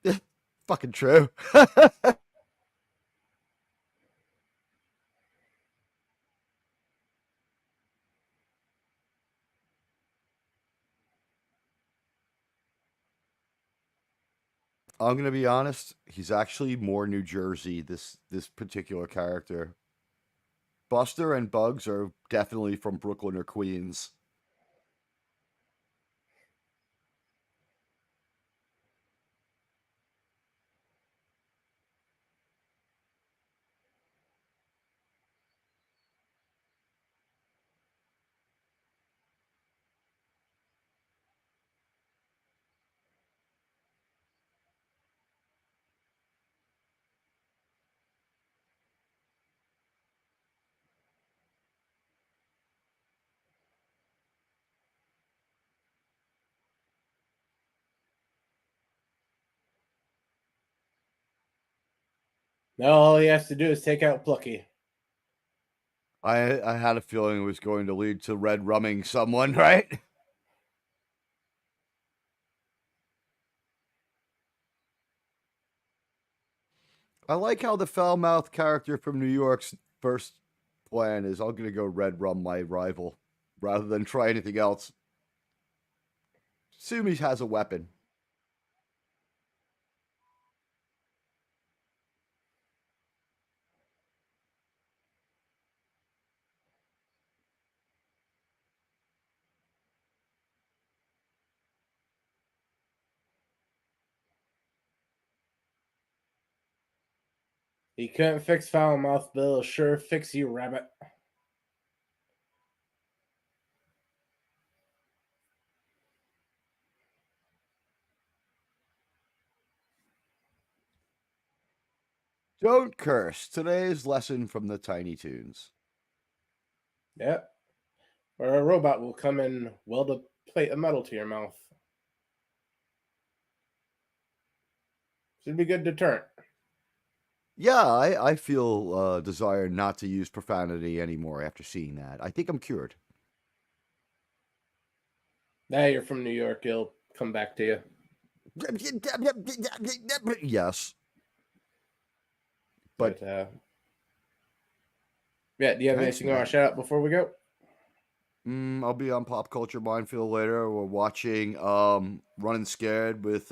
Speaker 3: Yeah, fucking true. I'm gonna be honest. He's actually more New Jersey. This particular character. Buster and Bugs are definitely from Brooklyn or Queens.
Speaker 2: Now all he has to do is take out Plucky.
Speaker 3: I had a feeling it was going to lead to Red rumming someone, right? I like how the foul-mouthed character from New York's first plan is, I'm going to go Red rum my rival, rather than try anything else. Assume he has a weapon.
Speaker 2: He couldn't fix foul mouth, but he'll sure fix you, rabbit.
Speaker 3: Don't curse. Today's lesson from the Tiny Toons.
Speaker 2: Yep. Or a robot will come and weld a plate of metal to your mouth. Should be a good deterrent.
Speaker 3: Yeah, I feel desire not to use profanity anymore after seeing that. I think I'm cured.
Speaker 2: Now you're from New York, it'll come back to you.
Speaker 3: Yes. But
Speaker 2: yeah, do you have
Speaker 3: thanks,
Speaker 2: anything you want
Speaker 3: man.
Speaker 2: to shout out before we go?
Speaker 3: I'll be on Pop Culture Minefield later. We're watching Running Scared with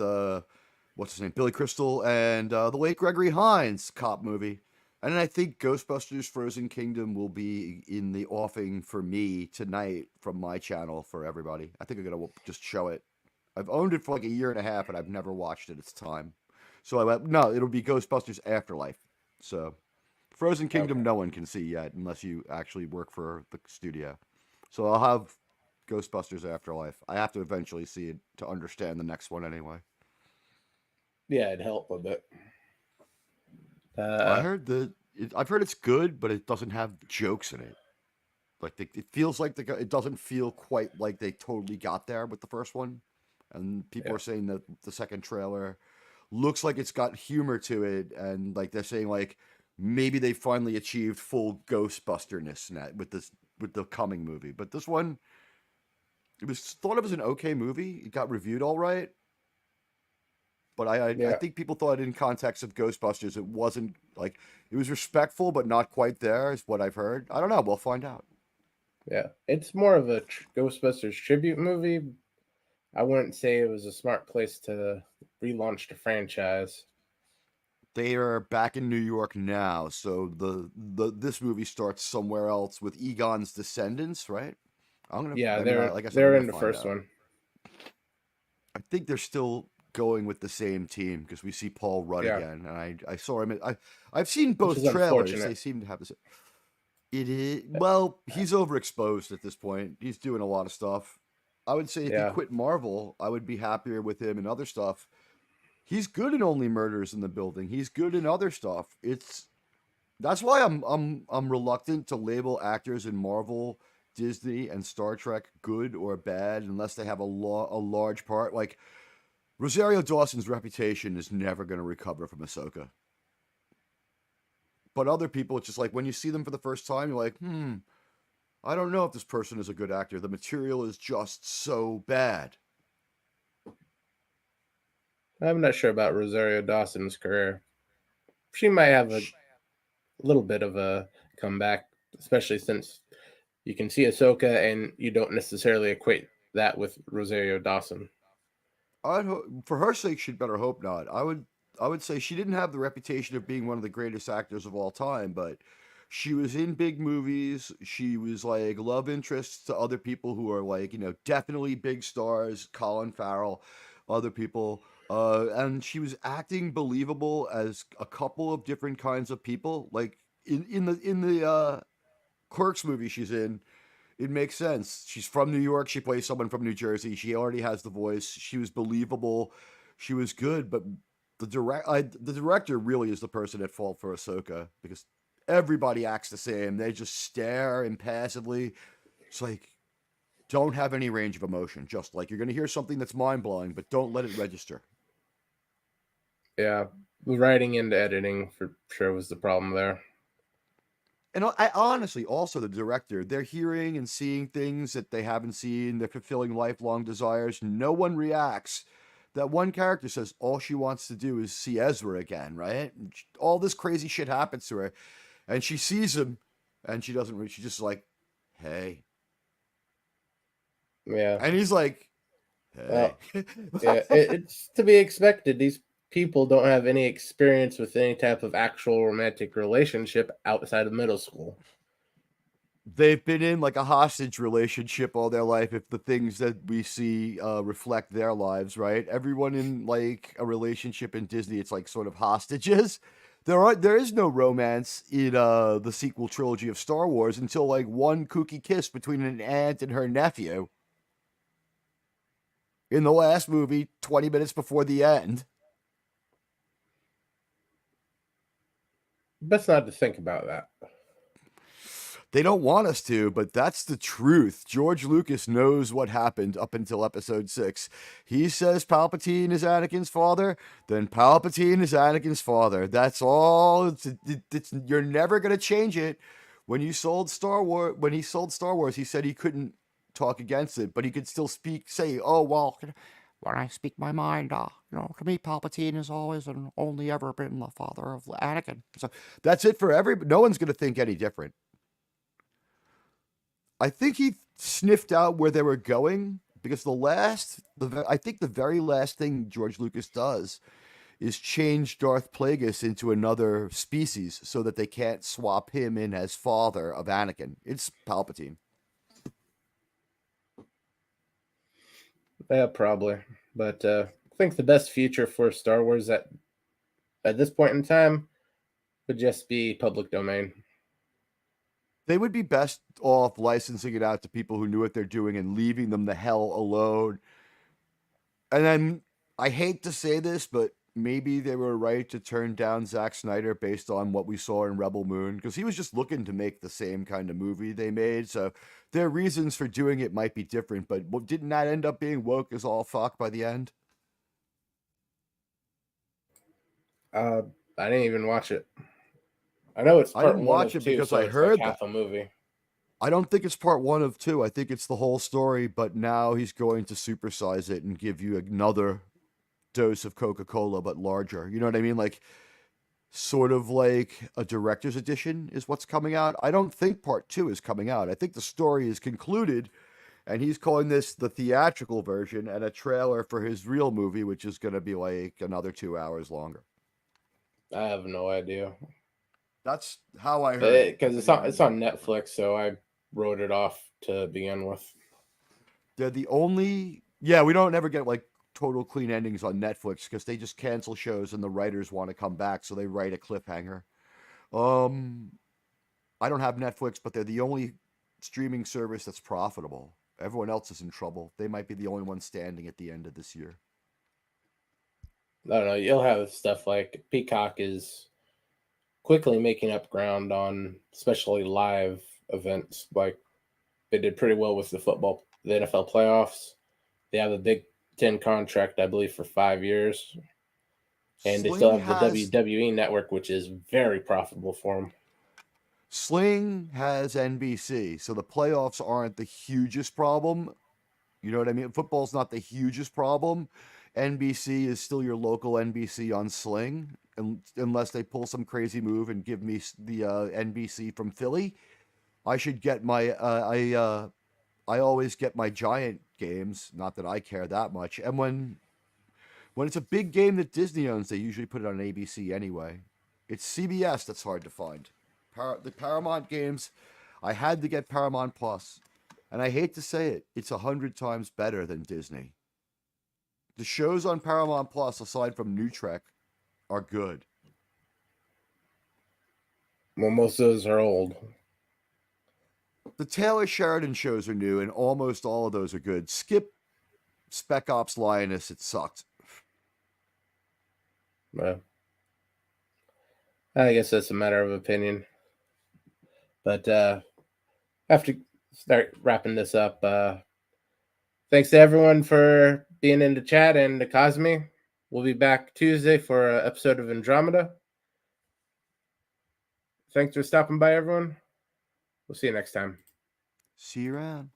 Speaker 3: what's his name, Billy Crystal, and the late Gregory Hines cop movie. And then I think Ghostbusters Frozen Kingdom will be in the offing for me tonight from my channel for everybody. I think I'm gonna just show it. I've owned it for like a year and a half, and I've never watched it. It's time. So I went, no, it'll be Ghostbusters Afterlife. So Frozen Kingdom,
Speaker 2: Okay.
Speaker 3: no one can see yet unless you actually work for the studio. So I'll have Ghostbusters Afterlife. I have to eventually see it to understand the next one anyway.
Speaker 2: Yeah, it'd help a bit.
Speaker 3: I heard I've heard it's good, but it doesn't have jokes in it. Like it feels like it doesn't feel quite like they totally got there with the first one. And people
Speaker 2: Yeah.
Speaker 3: are saying that the second trailer looks like it's got humor to it, and like they're saying like maybe they finally achieved full Ghostbusterness with the coming movie. But this one, it was thought of as an okay movie. It got reviewed all right, but I think people thought in context of Ghostbusters, it wasn't like it was respectful, but not quite there. Is what I've heard. I don't know. We'll find out.
Speaker 2: Yeah, it's more of a Ghostbusters tribute movie. I wouldn't say it was a smart place to relaunch the franchise.
Speaker 3: They are back in New York now, so this movie starts somewhere else with Egon's descendants, right?
Speaker 2: Yeah,
Speaker 3: Like I said, I'm
Speaker 2: they're
Speaker 3: gonna
Speaker 2: in the
Speaker 3: find
Speaker 2: first
Speaker 3: out.
Speaker 2: one.
Speaker 3: I think they're still going with the same team because we see Paul Rudd
Speaker 2: Yeah,
Speaker 3: again, and I saw him. I've seen
Speaker 2: which
Speaker 3: both
Speaker 2: is
Speaker 3: trailers. They
Speaker 2: unfortunate.
Speaker 3: seem to have this. It is well, he's overexposed at this point. He's doing a lot of stuff. I would say if he
Speaker 2: Yeah,
Speaker 3: quit Marvel, I would be happier with him and other stuff. He's good in Only Murders in the Building. He's good in other stuff. That's why I'm reluctant to label actors in Marvel, Disney, and Star Trek good or bad unless they have a large part. Like Rosario Dawson's reputation is never going to recover from Ahsoka. But other people, it's just like when you see them for the first time, you're like, I don't know if this person is a good actor. The material is just so bad.
Speaker 2: I'm not sure about Rosario Dawson's career. She might have a little bit of a comeback, especially since you can see Ahsoka and you don't necessarily equate that with Rosario Dawson.
Speaker 3: For her sake, she'd better hope not. I would say she didn't have the reputation of being one of the greatest actors of all time, but she was in big movies. She was like love interests to other people who are like, definitely big stars, Colin Farrell, other people. And she was acting believable as a couple of different kinds of people. Like in the Clerks movie she's in, it makes sense. She's from New York. She plays someone from New Jersey. She already has the voice. She was believable. She was good. But the director really is the person at fault for Ahsoka because everybody acts the same. They just stare impassively. It's like don't have any range of emotion. Just like you're gonna hear something that's mind blowing, but don't let it register.
Speaker 2: Yeah, The writing and editing for sure was the problem there.
Speaker 3: And I honestly, also the director, they're hearing and seeing things that they haven't seen. They're fulfilling lifelong desires. No one reacts. That one character says all she wants to do is see Ezra again, right? And all this crazy shit happens to her, and she sees him, and she doesn't. She's just like, "Hey,"
Speaker 2: Yeah.
Speaker 3: and he's like, "Hey."
Speaker 2: Well, yeah, it's to be expected. These people don't have any experience with any type of actual romantic relationship outside of middle school.
Speaker 3: They've been in like a hostage relationship all their life if the things that we see reflect their lives, right? Everyone in like a relationship in Disney, it's like sort of hostages. There is no romance in the sequel trilogy of Star Wars until like one kooky kiss between an aunt and her nephew in the last movie 20 minutes before the end.
Speaker 2: Best not to think about that.
Speaker 3: They don't want us to, but that's the truth. George Lucas knows what happened up until episode 6. He says Palpatine is Anakin's father, then Palpatine is Anakin's father. That's all. You're never going to change it. When he sold Star Wars, he said he couldn't talk against it, but he could still say, "Oh, well, when I speak my mind, to me, Palpatine has always and only ever been the father of Anakin." So that's it for everybody. No one's going to think any different. I think he sniffed out where they were going because I think the very last thing George Lucas does is change Darth Plagueis into another species so that they can't swap him in as father of Anakin. It's Palpatine.
Speaker 2: Yeah, probably. But I think the best future for Star Wars at this point in time would just be public domain.
Speaker 3: They would be best off licensing it out to people who knew what they're doing and leaving them the hell alone. And then I hate to say this, but maybe they were right to turn down Zack Snyder based on what we saw in Rebel Moon because he was just looking to make the same kind of movie they made. So their reasons for doing it might be different, but didn't that end up being woke as all fuck by the end?
Speaker 2: I didn't even watch it. I know it's
Speaker 3: I
Speaker 2: part
Speaker 3: didn't
Speaker 2: one
Speaker 3: watch
Speaker 2: of
Speaker 3: it
Speaker 2: two,
Speaker 3: because
Speaker 2: so
Speaker 3: I
Speaker 2: it's like
Speaker 3: heard
Speaker 2: half
Speaker 3: that.
Speaker 2: a movie.
Speaker 3: I don't think it's part 1 of 2. I think it's the whole story, but now he's going to supersize it and give you another dose of Coca-Cola, but larger. You know what I mean? Like, sort of like a director's edition is what's coming out. I don't think part 2 is coming out. I think the story is concluded, and he's calling this the theatrical version and a trailer for his real movie, which is going to be like another 2 hours longer.
Speaker 2: I have no idea.
Speaker 3: That's how I heard it.
Speaker 2: Because it's on Netflix, so I wrote it off to begin with.
Speaker 3: They're the only. Yeah, we don't ever get like total clean endings on Netflix because they just cancel shows and the writers want to come back, so they write a cliffhanger. I don't have Netflix, but they're the only streaming service that's profitable. Everyone else is in trouble. They might be the only one standing at the end of this year.
Speaker 2: I don't know. You'll have stuff like Peacock is quickly making up ground on especially live events. Like they did pretty well with the NFL playoffs. They have a Big Ten contract, I believe, for 5 years, and they still have the WWE network, which is very profitable for them.
Speaker 3: Sling has NBC, so the playoffs aren't the hugest problem. You know what I mean? Football's not the hugest problem. NBC is still your local NBC on Sling, unless they pull some crazy move and give me the NBC from Philly. I should get my I always get my Giant games. Not that I care that much. And when it's a big game that Disney owns, they usually put it on ABC anyway. It's CBS that's hard to find. The Paramount games, I had to get Paramount Plus, and I hate to say it, it's 100 times better than Disney. The shows on Paramount Plus, aside from New Trek, are good.
Speaker 2: Well, most of those are old.
Speaker 3: The Taylor Sheridan shows are new, and almost all of those are good. Skip Spec Ops Lioness, it sucked.
Speaker 2: Well, I guess that's a matter of opinion. But I have to start wrapping this up. Thanks to everyone for being in the chat and to Cosme. We'll be back Tuesday for an episode of Andromeda. Thanks for stopping by, everyone. We'll see you next time.
Speaker 3: See you around.